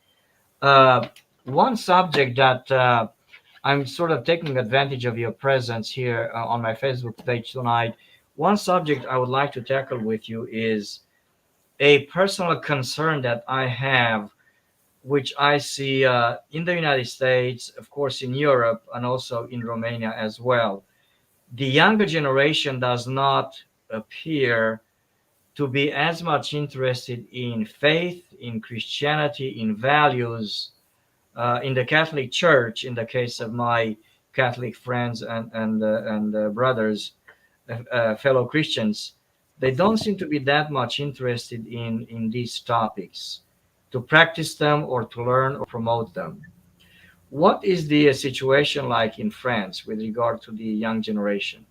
Speaker 1: One subject that I'm sort of taking advantage of your presence here on my Facebook page tonight. One subject I would like to tackle with you is a personal concern that I have, which I see in the United States, of course, in Europe, and also in Romania as well. The younger generation does not appear to be as much interested in faith, in Christianity, in values, in the Catholic Church, in the case of my Catholic friends and brothers, fellow Christians. They don't seem to be that much interested in these topics, to practice them or to learn or promote them. What is the situation like in France with regard to the young generation?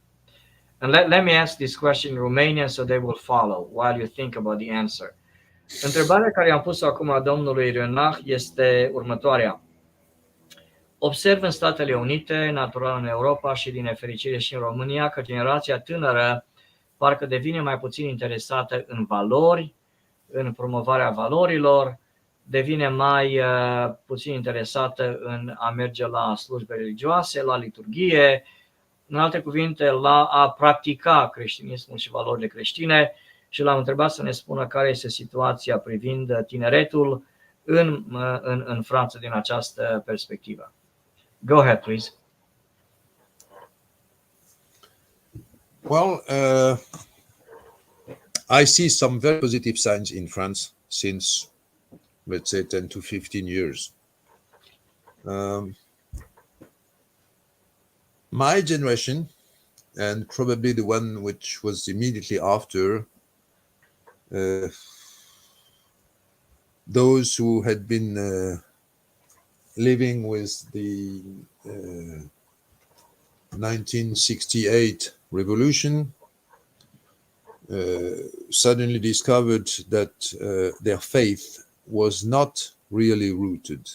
Speaker 1: And let me ask this question in Romanian so they will follow while you think about the answer. Întrebarea care am pus-o acum domnului Renard este următoarea. Observ în Statele Unite, natural în Europa și din nefericire și în România, că generația tânără parcă devine mai puțin interesată în valori, în promovarea valorilor, devine mai puțin interesată în a merge la slujbe religioase, la liturghie, în alte cuvinte, la a practica creștinismul și valorile creștine, și l-am întrebat să ne spună care este situația privind tineretul în Franța din această perspectivă. Go ahead, please.
Speaker 2: Well, I see some very positive signs in France since, let's say, 10 to 15 years. My generation, and probably the one which was immediately after, those who had been living with the 1968 revolution, suddenly discovered that their faith was not really rooted.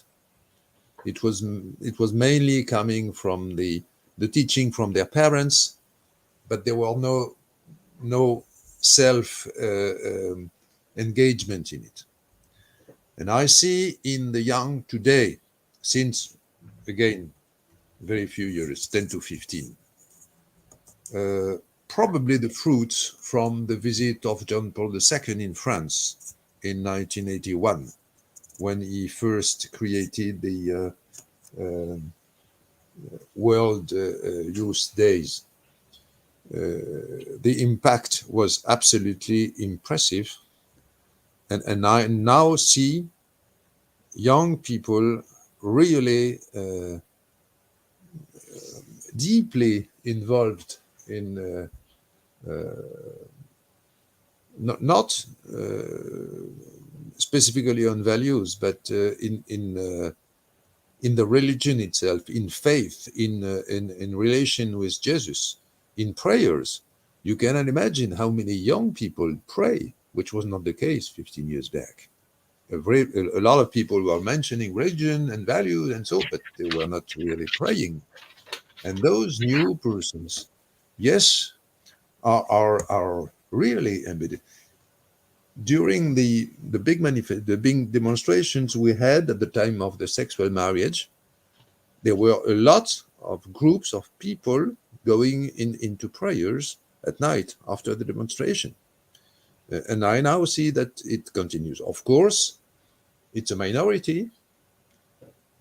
Speaker 2: It was mainly coming from the teaching from their parents, but there were no self engagement in it. And I see in the young today, since, again, very few years, 10 to 15, probably the fruits from the visit of John Paul II in France in 1981, when he first created the World Youth Days. The impact was absolutely impressive. And I now see young people really deeply involved in not specifically on values, but in the religion itself, in faith, in relation with Jesus, in prayers. You cannot imagine how many young people pray, which was not the case 15 years back. A lot of people were mentioning religion and values and so, but they were not really praying. And those new persons, yes, are really embedded. During the big demonstrations we had at the time of the sexual marriage, there were a lot of groups of people going into prayers at night after the demonstration. And I now see that it continues. Of course, it's a minority,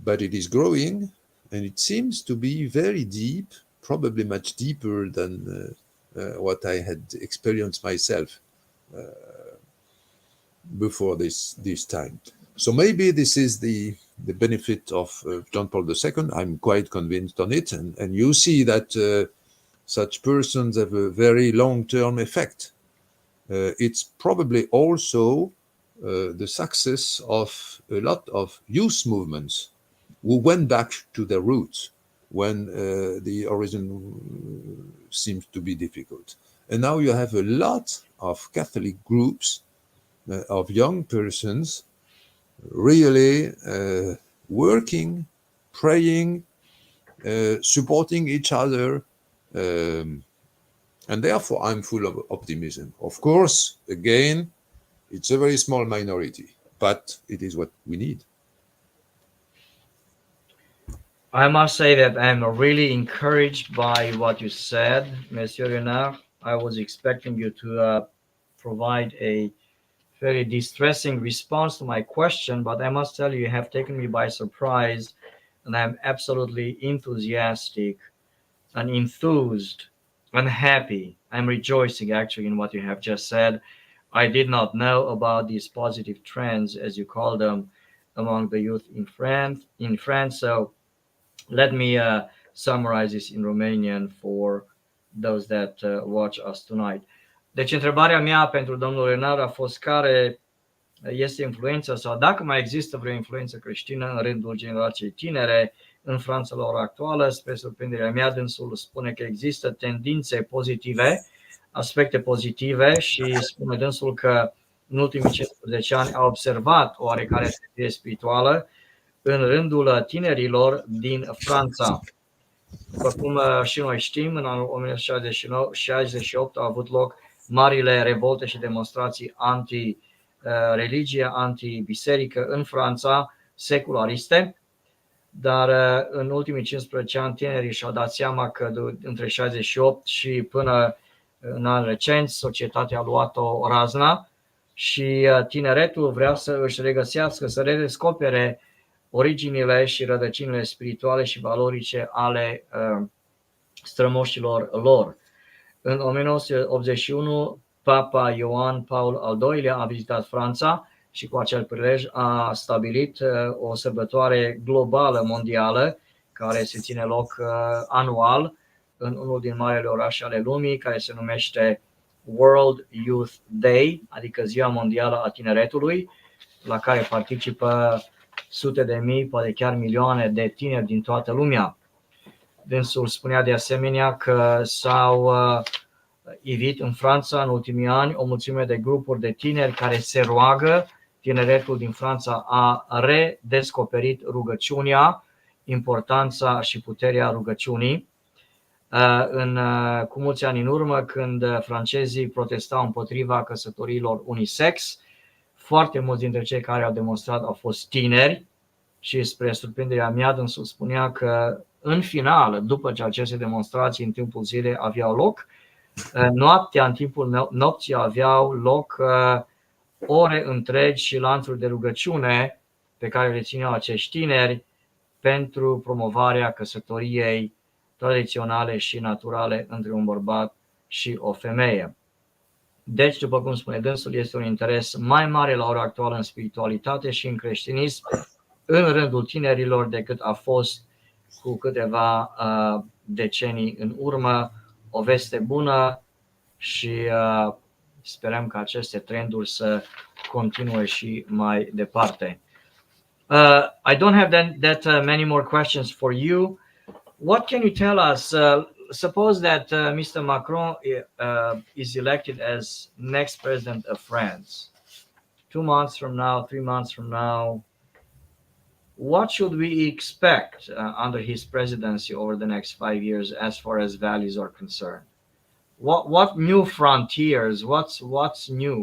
Speaker 2: but it is growing, and it seems to be very deep, probably much deeper than what I had experienced myself before this time. So maybe this is the benefit of John Paul II. I'm quite convinced on it. And you see that such persons have a very long-term effect. It's probably also the success of a lot of youth movements who went back to their roots when the origin seems to be difficult. And now you have a lot of Catholic groups of young persons really working, praying, supporting each other, and therefore I'm full of optimism. Of course, again, it's a very small minority, but it is what we need.
Speaker 1: I must say that I'm really encouraged by what you said, Monsieur Renard. I was expecting you to provide a very distressing response to my question, but I must tell you, you have taken me by surprise, and I'm absolutely enthusiastic and enthused and happy. I'm rejoicing actually in what you have just said. I did not know about these positive trends, as you call them, among the youth in France. So let me summarize this in Romanian for those that watch us tonight. Deci întrebarea mea pentru domnul Renard a fost care este influența sau dacă mai există vreo influență creștină în rândul generației tinere în Franța la ora actuală. Spre surprinderea mea, dânsul spune că există tendințe pozitive, aspecte pozitive și spune dânsul că în ultimii 15 ani a observat o oarecare tendință spirituală în rândul tinerilor din Franța. După cum și noi știm, în anul 1968 au avut loc marile revolte și demonstrații anti-religie, anti-biserică în Franța, seculariste, dar în ultimii 15 ani tinerii și-au dat seama că între 68 și până în an recent societatea a luat-o razna și tineretul vrea să își regăsească, să redescopere originile și rădăcinile spirituale și valorice ale strămoșilor lor. În 1981, Papa Ioan Paul al II-lea a vizitat Franța și cu acel prilej a stabilit o sărbătoare globală mondială care se ține loc anual în unul din marile orașe ale lumii, care se numește World Youth Day, adică Ziua Mondială a Tineretului, la care participă sute de mii, poate chiar milioane de tineri din toată lumea. Dânsul spunea de asemenea că s-au ivit în Franța în ultimii ani o mulțime de grupuri de tineri care se roagă. Tineretul din Franța a redescoperit rugăciunea, importanța și puterea rugăciunii. Cu mulți ani în urmă, când francezii protestau împotriva căsătoriilor unisex, Foarte mulți dintre cei care au demonstrat au fost tineri și spre surprinderea mea dânsul spunea că în final, după ce aceste demonstrații în timpul zilei aveau loc, noaptea, în timpul nopții aveau loc ore întregi și lanțuri de rugăciune pe care le țineau acești tineri pentru promovarea căsătoriei tradiționale și naturale între un bărbat și o femeie. Deci, după cum spune dânsul, este un interes mai mare la ora actuală în spiritualitate și în creștinism în rândul tinerilor decât a fost cu câteva decenii în urmă. O veste bună și sperăm că aceste trenduri să continue și mai departe. I don't have that many more questions for you. What can you tell us? Suppose that Mr. Macron is elected as next president of France. 2 months from now, 3 months from now, what should we expect under his presidency over the next 5 years as far as values are concerned? What new frontiers? What's new?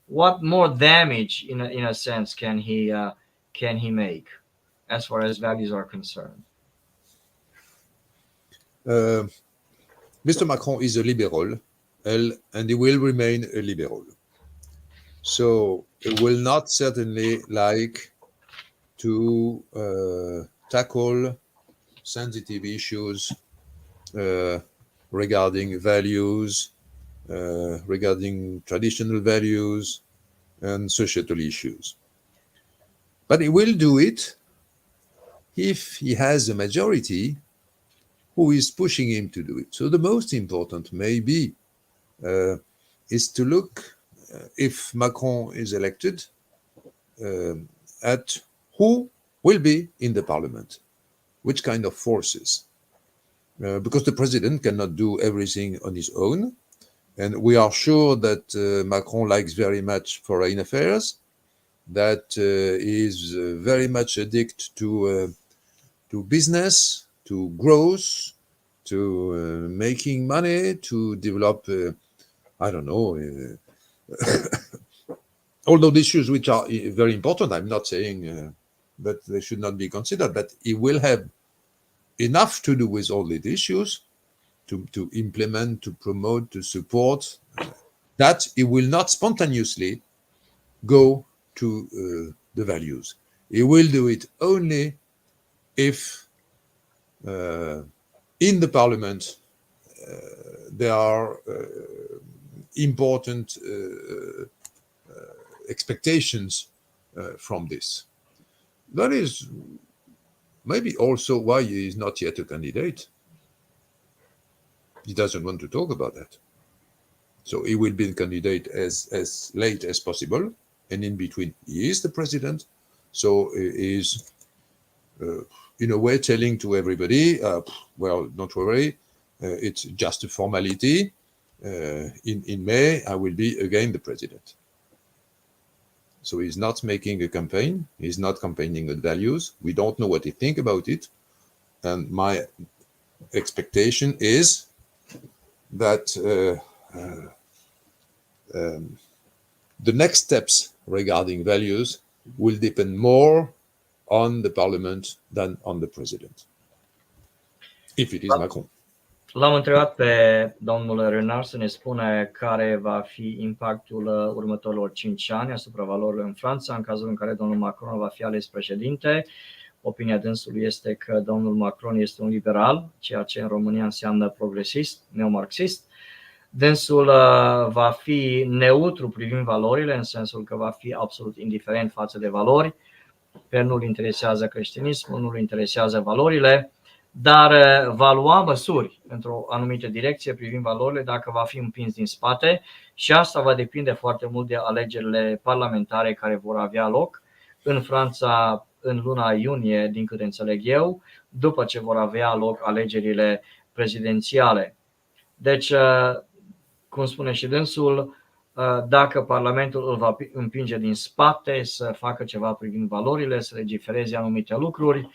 Speaker 1: What more damage, in a sense, can he make as far as values are concerned?
Speaker 2: Mr. Macron is a liberal, and he will remain a liberal. So he will not certainly like to tackle sensitive issues regarding values, regarding traditional values and societal issues. But he will do it if he has a majority who is pushing him to do it. So the most important maybe is to look, if Macron is elected, at who will be in the parliament, which kind of forces. Because the president cannot do everything on his own. And we are sure that Macron likes very much foreign affairs, that is very much addicted to business, to growth, to making money, to develop, I don't know, all those issues which are very important. I'm not saying that they should not be considered, but he will have enough to do with all these issues to implement, to promote, to support, that he will not spontaneously go to the values. He will do it only if in the parliament there are important expectations from this. That is maybe also why he is not yet a candidate. He doesn't want to talk about that. So he will be a candidate as late as possible, and in between he is the president. So he is in a way telling to everybody, well, don't worry, it's just a formality. In May, I will be again the president. So he's not making a campaign. He's not campaigning on values. We don't know what he thinks about it. And my expectation is that the next steps regarding values will depend more on the parliament than on the president, if it is Macron.
Speaker 1: L-am întrebat pe domnul Renard să ne spune care va fi impactul următorilor 5 ani asupra valorilor în Franța, în cazul în care domnul Macron va fi ales președinte. Opinia dânsului este că domnul Macron este un liberal, ceea ce în România înseamnă progresist, neomarxist. Dânsul va fi neutru privind valorile, în sensul că va fi absolut indiferent față de valori. Pe nu-l interesează creștinismul, nu-l interesează valorile, dar va lua măsuri într-o anumită direcție privind valorile dacă va fi împins din spate, și asta va depinde foarte mult de alegerile parlamentare care vor avea loc în Franța în luna iunie, din câte înțeleg eu, după ce vor avea loc alegerile prezidențiale. Deci, cum spune și dânsul, dacă Parlamentul îl va împinge din spate să facă ceva privind valorile, să legifereze anumite lucruri,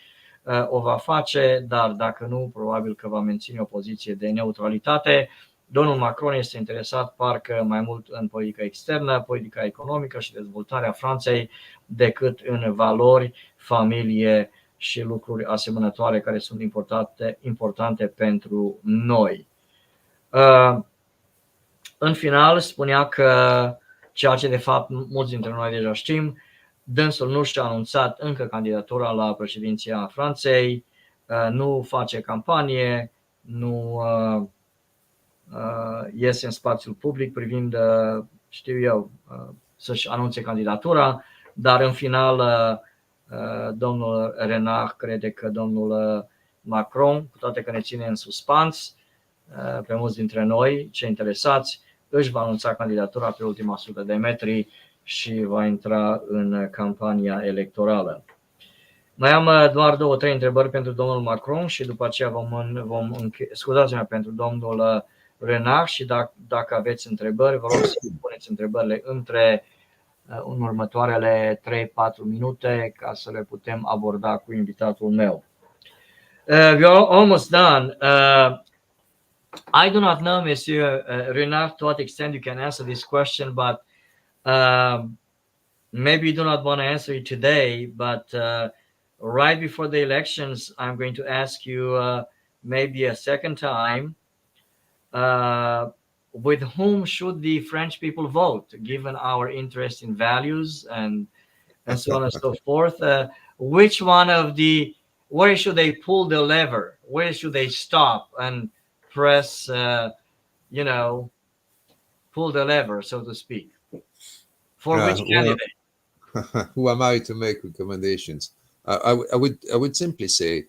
Speaker 1: o va face, dar dacă nu, probabil că va menține o poziție de neutralitate, Domnul Macron este interesat parcă mai mult în politica externă, politica economică și dezvoltarea Franței decât în valori, familie și lucruri asemănătoare care sunt importante pentru noi. În final spunea că ceea ce de fapt mulți dintre noi deja știm, dânsul nu și-a anunțat încă candidatura la președinția Franței, nu face campanie, nu iese în spațiul public privind, știu eu, să-și anunțe candidatura, dar în final domnul Renard crede că domnul Macron, cu toate că ne ține în suspans pe mulți dintre noi, cei interesați, își va anunța candidatura pe ultima 100 de metri și va intra în campania electorală. Mai am doar 2-3 întrebări pentru domnul Macron și după aceea scuzați-mă, pentru domnul Renard și dacă aveți întrebări, vă rog să puneți întrebările în următoarele 3-4 minute ca să le putem aborda cu invitatul meu. We are almost done. I do not know, Monsieur Renard, to what extent you can answer this question, but maybe you do not want to answer it today, but right before the elections, I'm going to ask you maybe a second time, with whom should the French people vote, given our interest in values and so on and so forth? Which one of where should they pull the lever? Where should they stop and press, pull the lever, so to speak? For which candidate?
Speaker 2: Who am I to make recommendations? I would simply say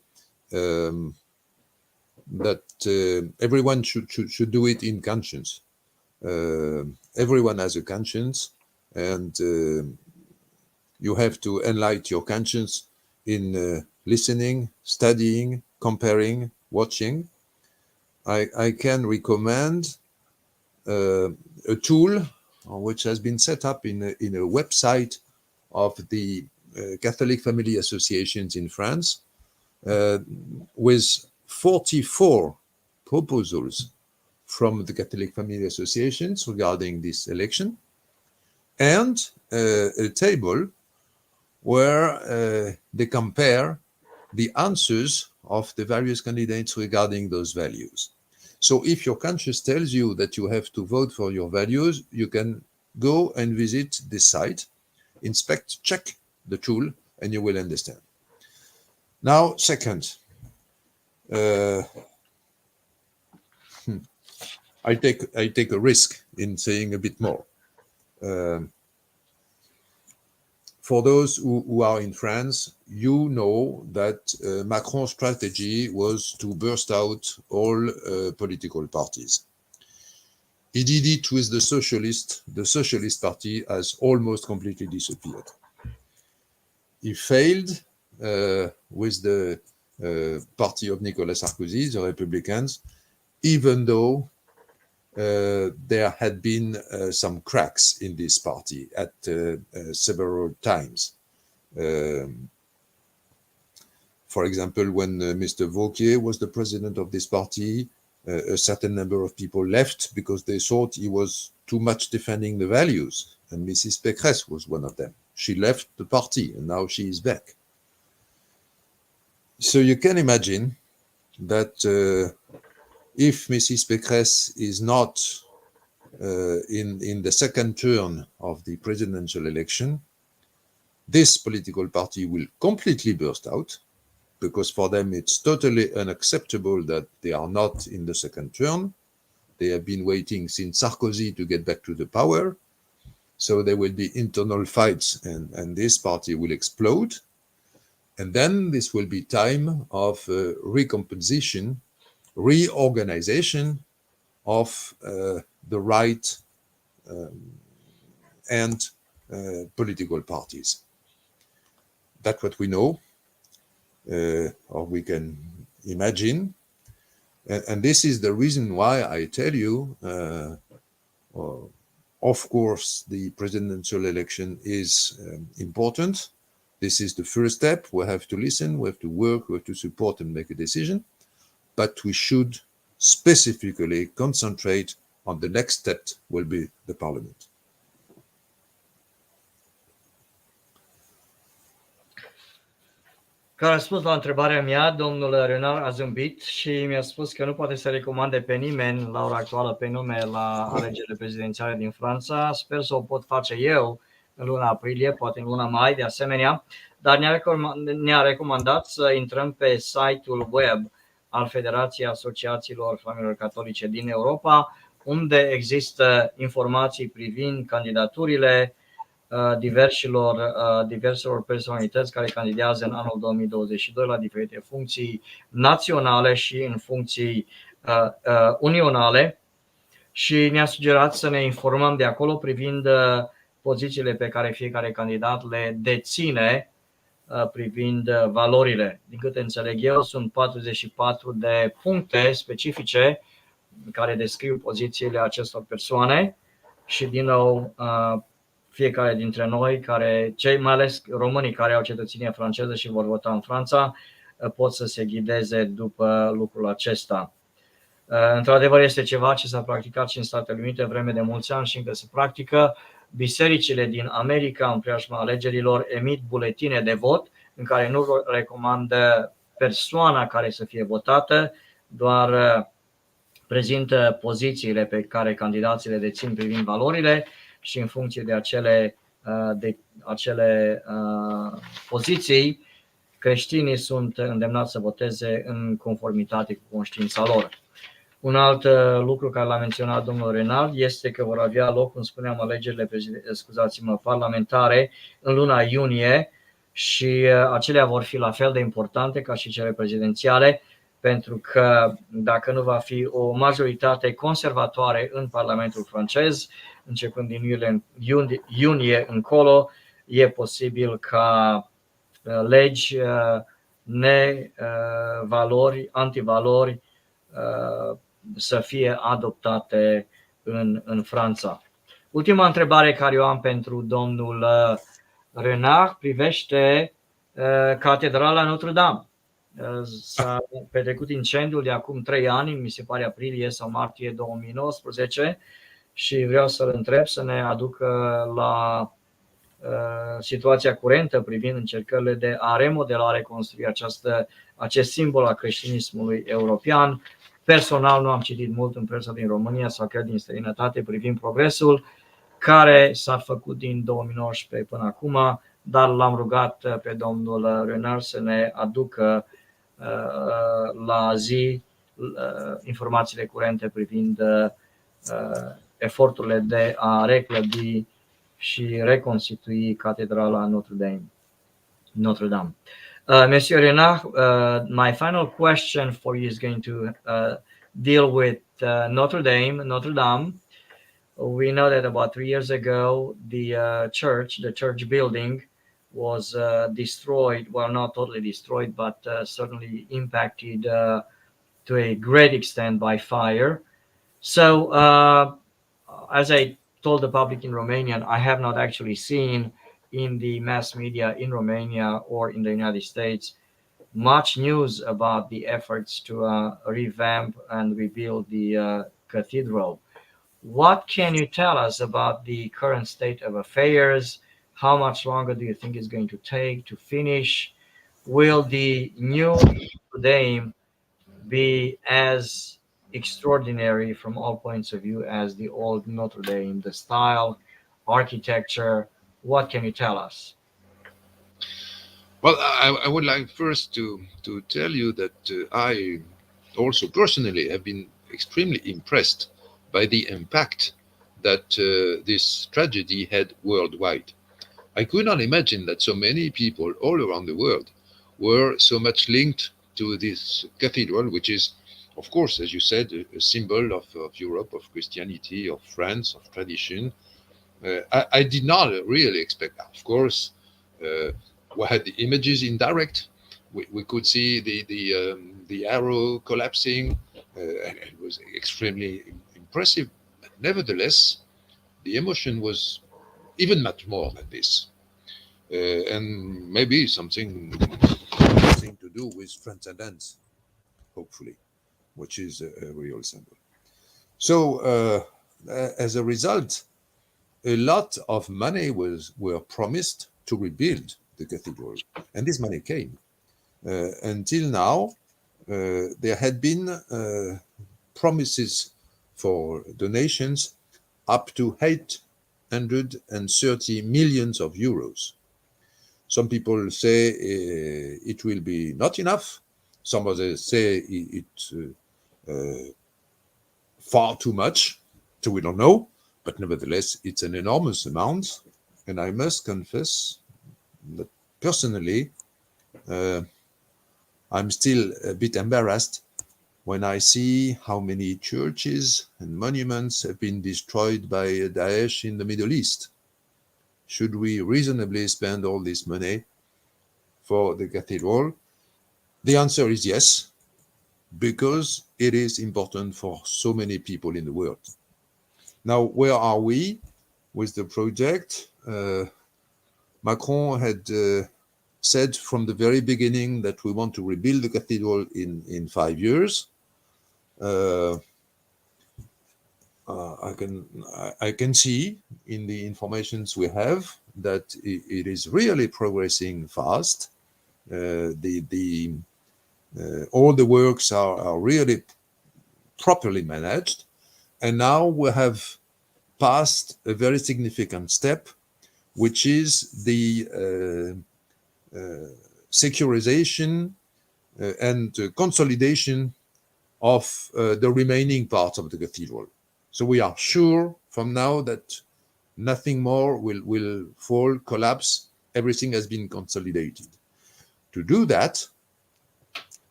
Speaker 2: that everyone should do it in conscience. Everyone has a conscience, and you have to enlighten your conscience in listening, studying, comparing, watching. I can recommend a tool which has been set up in a website of the Catholic Family Associations in France, with 44 proposals from the Catholic Family Associations regarding this election, and a table where they compare the answers of the various candidates regarding those values. So if your conscience tells you that you have to vote for your values, you can go and visit this site, inspect, check the tool, and you will understand. Now, second, I take a risk in saying a bit more. For those who are in France, you know that Macron's strategy was to burst out all political parties. He did it with the Socialist. The Socialist Party has almost completely disappeared. He failed with the party of Nicolas Sarkozy, the Republicans, even though there had been some cracks in this party at several times. For example, when Mr. Wauquiez was the president of this party, a certain number of people left because they thought he was too much defending the values, and Mrs. Pécresse was one of them. She left the party, and now she is back. So you can imagine that if Mrs. Pécresse is not in the second turn of the presidential election, this political party will completely burst out, because for them it's totally unacceptable that they are not in the second turn. They have been waiting since Sarkozy to get back to the power. So there will be internal fights, and this party will explode. And then this will be time of recomposition, reorganization of the right and political parties. That's what we know, or we can imagine. And this is the reason why I tell you, of course, the presidential election is important. This is the first step. We have to listen, we have to work, we have to support and make a decision. But we should specifically concentrate on the next step will be the Parliament.
Speaker 1: Ca răspuns la întrebarea mea, domnul Renard a zâmbit și mi-a spus că nu poate să recomande pe nimeni la ora actuală pe nume la alegerile prezidențiale din Franța. Sper să o pot face eu în luna aprilie, poate în luna mai de asemenea, dar ne-a recomandat să intrăm pe site-ul web al Federației Asociațiilor Familiilor Catolice din Europa, unde există informații privind candidaturile diverselor personalități care candidează în anul 2022 la diferite funcții naționale și în funcții unionale și ne-a sugerat să ne informăm de acolo privind pozițiile pe care fiecare candidat le deține privind valorile. Din câte înțeleg eu, sunt 44 de puncte specifice care descriu pozițiile acestor persoane și din nou fiecare dintre noi, mai ales românii care au cetățenie franceză și vor vota în Franța, pot să se ghideze după lucrul acesta. Într-adevăr, este ceva ce s-a practicat și în Statele Unite vreme de mulți ani și încă se practică. Bisericile din America, în preajma alegerilor, emit buletine de vot în care nu recomandă persoana care să fie votată, doar prezintă pozițiile pe care candidații le dețin privind valorile și în funcție de acele poziții, creștinii sunt îndemnați să voteze în conformitate cu conștiința lor. Un alt lucru care l-a menționat domnul Renard este că vor avea loc, cum spuneam, alegerile parlamentare în luna iunie și acelea vor fi la fel de importante ca și cele prezidențiale, pentru că dacă nu va fi o majoritate conservatoare în Parlamentul francez, începând din iunie încolo, e posibil ca legi antivalori să fie adoptate în Franța. Ultima întrebare care o am pentru domnul Renard privește Catedrala Notre-Dame. S-a petrecut incendiul de acum 3 ani, mi se pare aprilie sau martie 2019, și vreau să-l întreb să ne aducă la situația curentă privind încercările de a remodela, reconstrui acest simbol al creștinismului european. Personal nu am citit mult în presa din România sau chiar din străinătate privind progresul care s-a făcut din 2019 până acum, dar l-am rugat pe domnul Renard să ne aducă la zi informațiile curente privind eforturile de a reclădi și reconstitui Catedrala Notre-Dame. Monsieur Renard, my final question for you is going to deal with Notre Dame. We know that about 3 years ago, the church building was destroyed. Well, not totally destroyed, but certainly impacted to a great extent by fire. So, as I told the public in Romanian, I have not actually seen in the mass media in Romania or in the United States much news about the efforts to revamp and rebuild the cathedral. What can you tell us about the current state of affairs? How much longer do you think it's going to take to finish? Will the new Dame be as extraordinary from all points of view as the old Notre Dame, the style, architecture? What can you tell us?
Speaker 2: Well, I would like first to tell you that I also personally have been extremely impressed by the impact that this tragedy had worldwide. I could not imagine that so many people all around the world were so much linked to this cathedral, which is, of course, as you said, a symbol of Europe, of Christianity, of France, of tradition. I did not really expect that. Of course, we had the images indirect. We could see the arrow collapsing, and it was extremely impressive. But nevertheless, the emotion was even much more than this, and maybe something to do with transcendence, hopefully. which is a real symbol. So as a result, a lot of money were promised to rebuild the cathedral, and this money came. Until now, there had been promises for donations up to 830 million euros. Some people say it will be not enough. Some others say it's far too much, so we don't know. But nevertheless, it's an enormous amount. And I must confess that personally, I'm still a bit embarrassed when I see how many churches and monuments have been destroyed by Daesh in the Middle East. Should we reasonably spend all this money for the cathedral? The answer is yes, because it is important for so many people in the world. Now, where are we with the project? Macron had said from the very beginning that we want to rebuild the cathedral in 5 years. I can see in the informations we have that it is really progressing fast. All the works are really properly managed, and now we have passed a very significant step, which is the securization and consolidation of the remaining parts of the cathedral. So we are sure from now that nothing more will fall, collapse. Everything has been consolidated. To do that,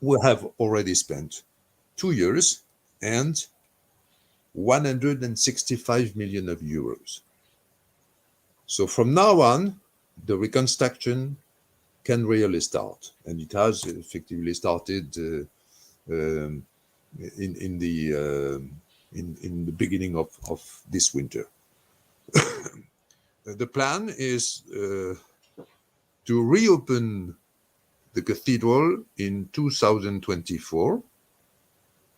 Speaker 2: we have already spent 2 years and 165 million euros. So from now on, the reconstruction can really start, and it has effectively started in the beginning of this winter. The plan is to reopen the cathedral in 2024,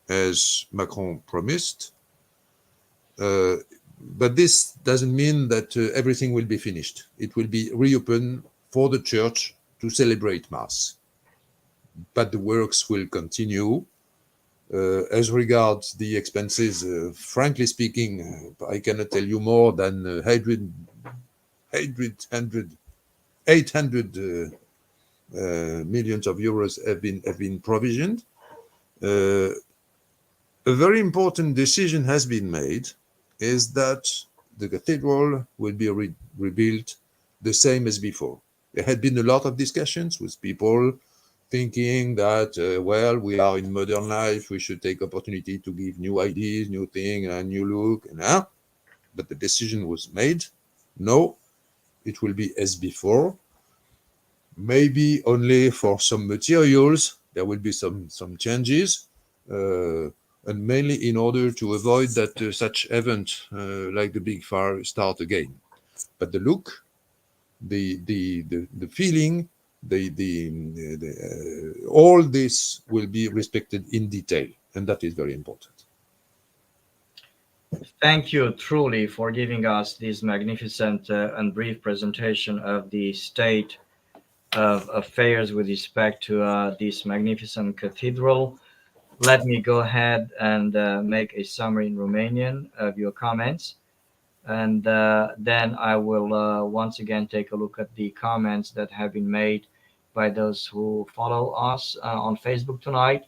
Speaker 2: as Macron promised. But this doesn't mean that everything will be finished. It will be reopened for the church to celebrate Mass. But the works will continue. As regards the expenses, frankly speaking, I cannot tell you more than 800 millions of euros have been provisioned. A very important decision has been made, is that the cathedral will be rebuilt the same as before. There had been a lot of discussions with people thinking that, well, we are in modern life, we should take opportunity to give new ideas, new thing, a new look. But the decision was made. No, it will be as before. Maybe only for some materials, there will be some changes, and mainly in order to avoid that such event like the big fire start again. But the look, the feeling, all this will be respected in detail, and that is very important.
Speaker 1: Thank you truly for giving us this magnificent and brief presentation of the state of affairs with respect to this magnificent cathedral. Let me go ahead and make a summary in Romanian of your comments. And then I will once again take a look at the comments that have been made by those who follow us on Facebook tonight.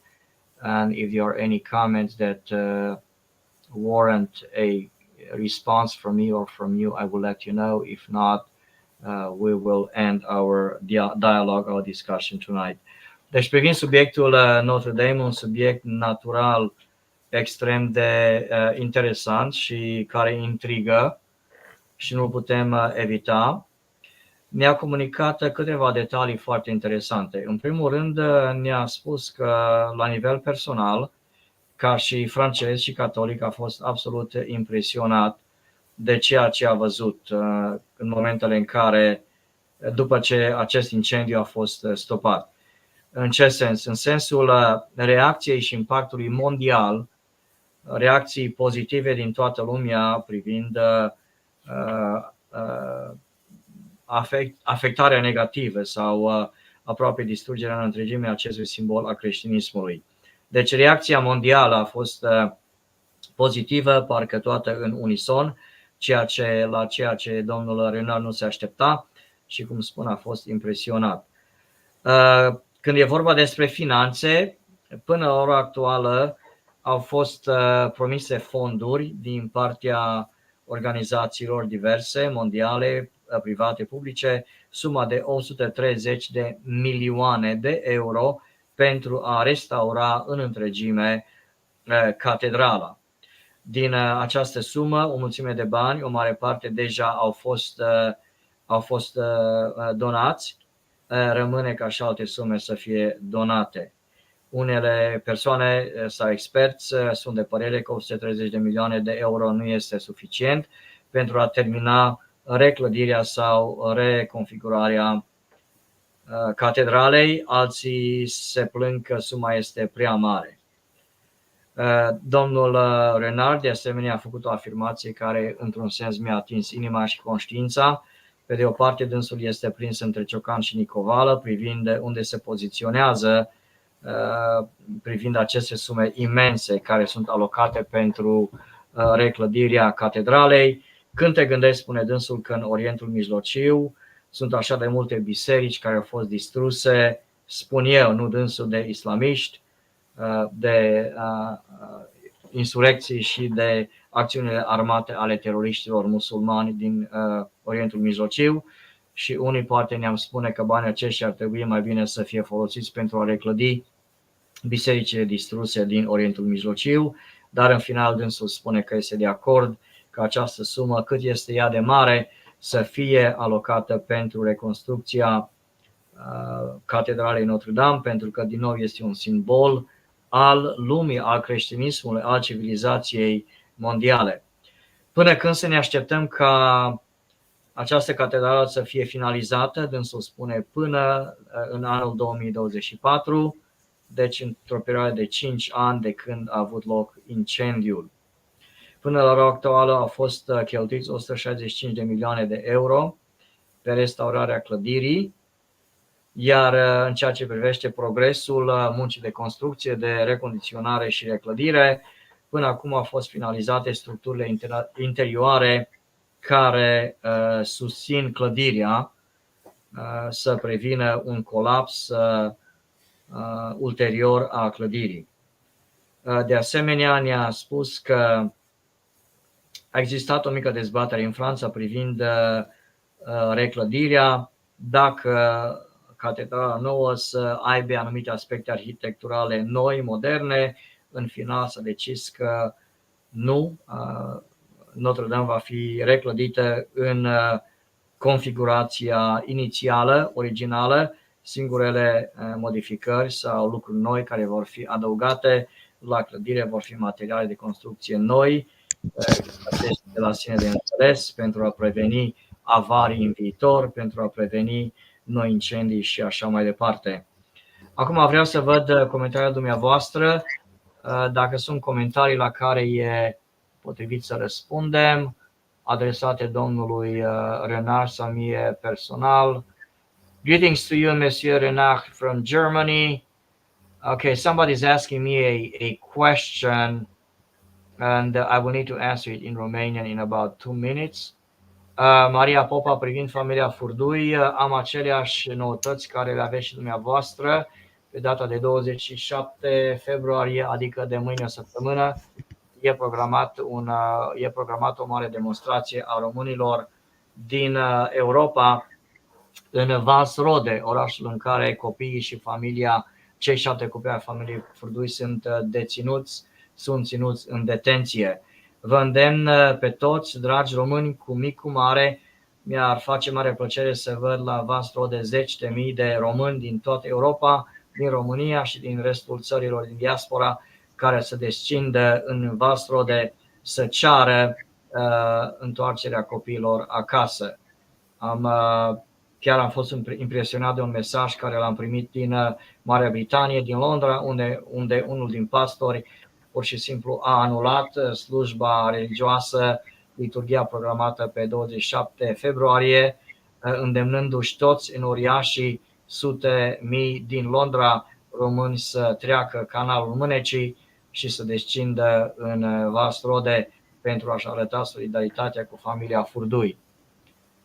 Speaker 1: And if there are any comments that warrant a response from me or from you, I will let you know. If not, we will end our dialogue, our discussion tonight. Deci, privind subiectul Notre Dame, un subiect natural extrem de interesant și care intrigă și nu putem evita, ne-a comunicat câteva detalii foarte interesante. În primul rând, ne-a spus că la nivel personal, ca și francez și catolic, a fost absolut impresionat de ceea ce a văzut în momentele în care, după ce acest incendiu a fost stopat. În ce sens? În sensul reacției și impactului mondial, reacții pozitive din toată lumea privind afectarea negativă sau aproape distrugerea în întregime a acestui simbol al creștinismului. Deci reacția mondială a fost pozitivă, parcă toată în unison, la ceea ce domnul Renard nu se aștepta și, cum spun, a fost impresionat. Când e vorba despre finanțe, până la ora actuală au fost promise fonduri din partea organizațiilor diverse, mondiale, private, publice, suma de 130 de milioane de euro pentru a restaura în întregime catedrala. Din această sumă, o mulțime de bani, o mare parte deja au fost donați, rămâne ca și alte sume să fie donate. Unele persoane sau experți sunt de părere că 130 de milioane de euro nu este suficient pentru a termina reclădirea sau reconfigurarea catedralei, alții se plâng că suma este prea mare. Domnul Renard, de asemenea, a făcut o afirmație care, într-un sens, mi-a atins inima și conștiința. Pe de o parte, dânsul este prins între ciocan și nicovală, privind unde se poziționează, privind aceste sume imense care sunt alocate pentru reclădirea catedralei. Când te gândești, spune dânsul, că în Orientul Mijlociu sunt așa de multe biserici care au fost distruse, spun eu, nu dânsul, de islamiști, de insurecții și de acțiunile armate ale teroriștilor musulmani din Orientul Mijlociu, și unii poate ne-am spune că banii aceștia ar trebui mai bine să fie folosiți pentru a reclădi bisericile distruse din Orientul Mijlociu, dar în final dânsul spune că este de acord că această sumă, cât este ea de mare, să fie alocată pentru reconstrucția catedralei Notre-Dame, pentru că din nou este un simbol al lumii, al creștinismului, al civilizației mondiale. Până când să ne așteptăm ca această catedrală să fie finalizată, dânsul spune până în anul 2024, deci într-o perioadă de 5 ani de când a avut loc incendiul. Până la ora actuală au fost cheltuiți 165 de milioane de euro pe restaurarea clădirii, iar în ceea ce privește progresul muncii de construcție, de recondiționare și reclădire, până acum au fost finalizate structurile interioare care susțin clădirea să prevină un colaps ulterior a clădirii. De asemenea, ne-a spus că a existat o mică dezbatere în Franța privind reclădirea, dacă catedrala nouă să aibă anumite aspecte arhitecturale noi, moderne. În final s-a decis că nu, Notre-Dame va fi reclădită în configurația inițială, originală. Singurele modificări sau lucruri noi care vor fi adăugate la clădire vor fi materiale de construcție noi, de la sine de înțeles, pentru a preveni avarii în viitor, pentru a preveni noi incendii și așa mai departe. Acum vreau să văd comentariile dumneavoastră, dacă sunt comentarii la care e potrivit să răspundem, adresate domnului Renard sau mie personal. Greetings to you, Monsieur Renard from Germany. Okay, somebody's asking me a question and I will need to answer it in Romanian in about 2 minutes. Maria Popa, privind familia Furdui, am aceleași noutăți care le aveți și dumneavoastră. Pe data de 27 februarie, adică de mâine o săptămână, e programat o mare demonstrație a românilor din Europa în Vansrode, orașul în care copiii și familia, cei 7 copii ai familiei Furdui sunt ținuți în detenție. Vă îndemn pe toți, dragi români, cu mic, cu mare. Mi-ar face mare plăcere să văd la Vansrode zeci de mii de români din toată Europa, din România și din restul țărilor din diaspora, care să descindă în Vansrode să ceară întoarcerea copiilor acasă. Am Chiar am fost impresionat de un mesaj care l-am primit din Marea Britanie, din Londra, unde unul din pastori pur și simplu a anulat slujba religioasă, liturghia programată pe 27 februarie, îndemnându-și toți enoriașii sute mii din Londra români să treacă canalul Mânecii și să descindă în Vastrode pentru a-și arăta solidaritatea cu familia Furdui.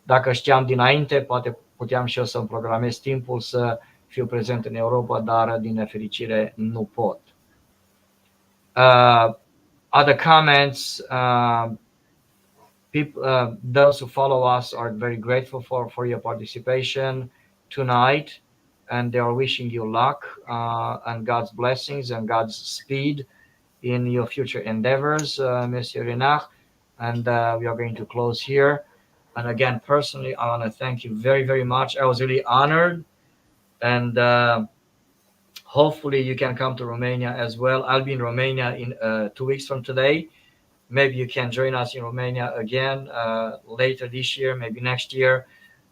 Speaker 1: Dacă știam dinainte, poate puteam și eu să-mi programez timpul să fiu prezent în Europa, dar din nefericire nu pot. Other comments, those who follow us are very grateful for your participation tonight, and they are wishing you luck and God's blessings and God's speed in your future endeavors, Monsieur Renard. And we are going to close here. And again, personally, I want to thank you very, very much. I was really honored, and hopefully you can come to Romania as well. I'll be in Romania in 2 weeks from today. Maybe you can join us in Romania again later this year, maybe next year,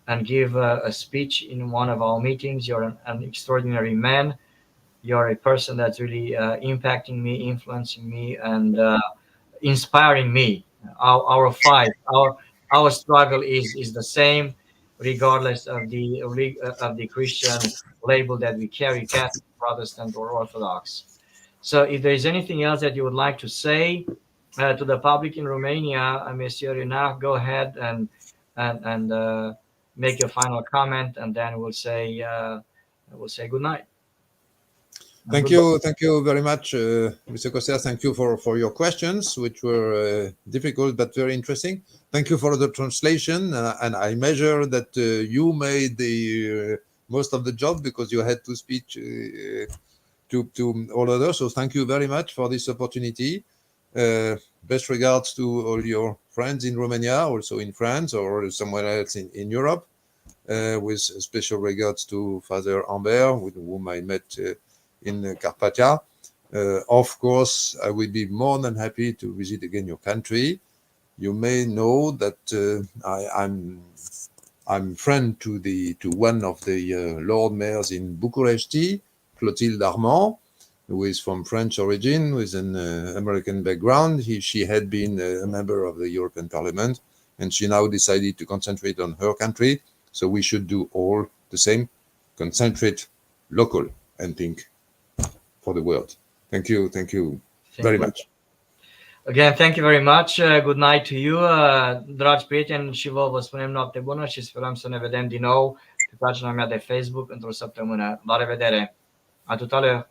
Speaker 1: and give a speech in one of our meetings. You're an extraordinary man. You're a person that's really impacting me, influencing me, and inspiring me. Our struggle is the same, regardless of the Christian label that we carry, Catholic, Protestant, or Orthodox. So if there is anything else that you would like to say to the public in Romania, Monsieur Renard, go ahead and make your final comment, and then we'll say good night.
Speaker 2: Thank you very much, Mr. Costa. Thank you for your questions, which were difficult but very interesting. Thank you for the translation, and I measure that you made the most of the job because you had to speak to all others. So thank you very much for this opportunity. Best regards to all your friends in Romania, also in France or somewhere else in Europe, with special regards to Father Ambert, with whom I met in Carpathia. Of course, I will be more than happy to visit again your country. You may know that I'm friend to one of the Lord Mayors in Bucharest, Clotilde Armand, who is from French origin, with an American background. She had been a member of the European Parliament, and she now decided to concentrate on her country. So we should do all the same, concentrate local and think for the world. Thank you very much.
Speaker 1: Again, thank you very much. Good night to you. Dragi prieteni, și vă spunem noapte bună și sperăm să ne vedem din nou pe pagina mea de Facebook într-o săptămână. La revedere! A tout à l'heure!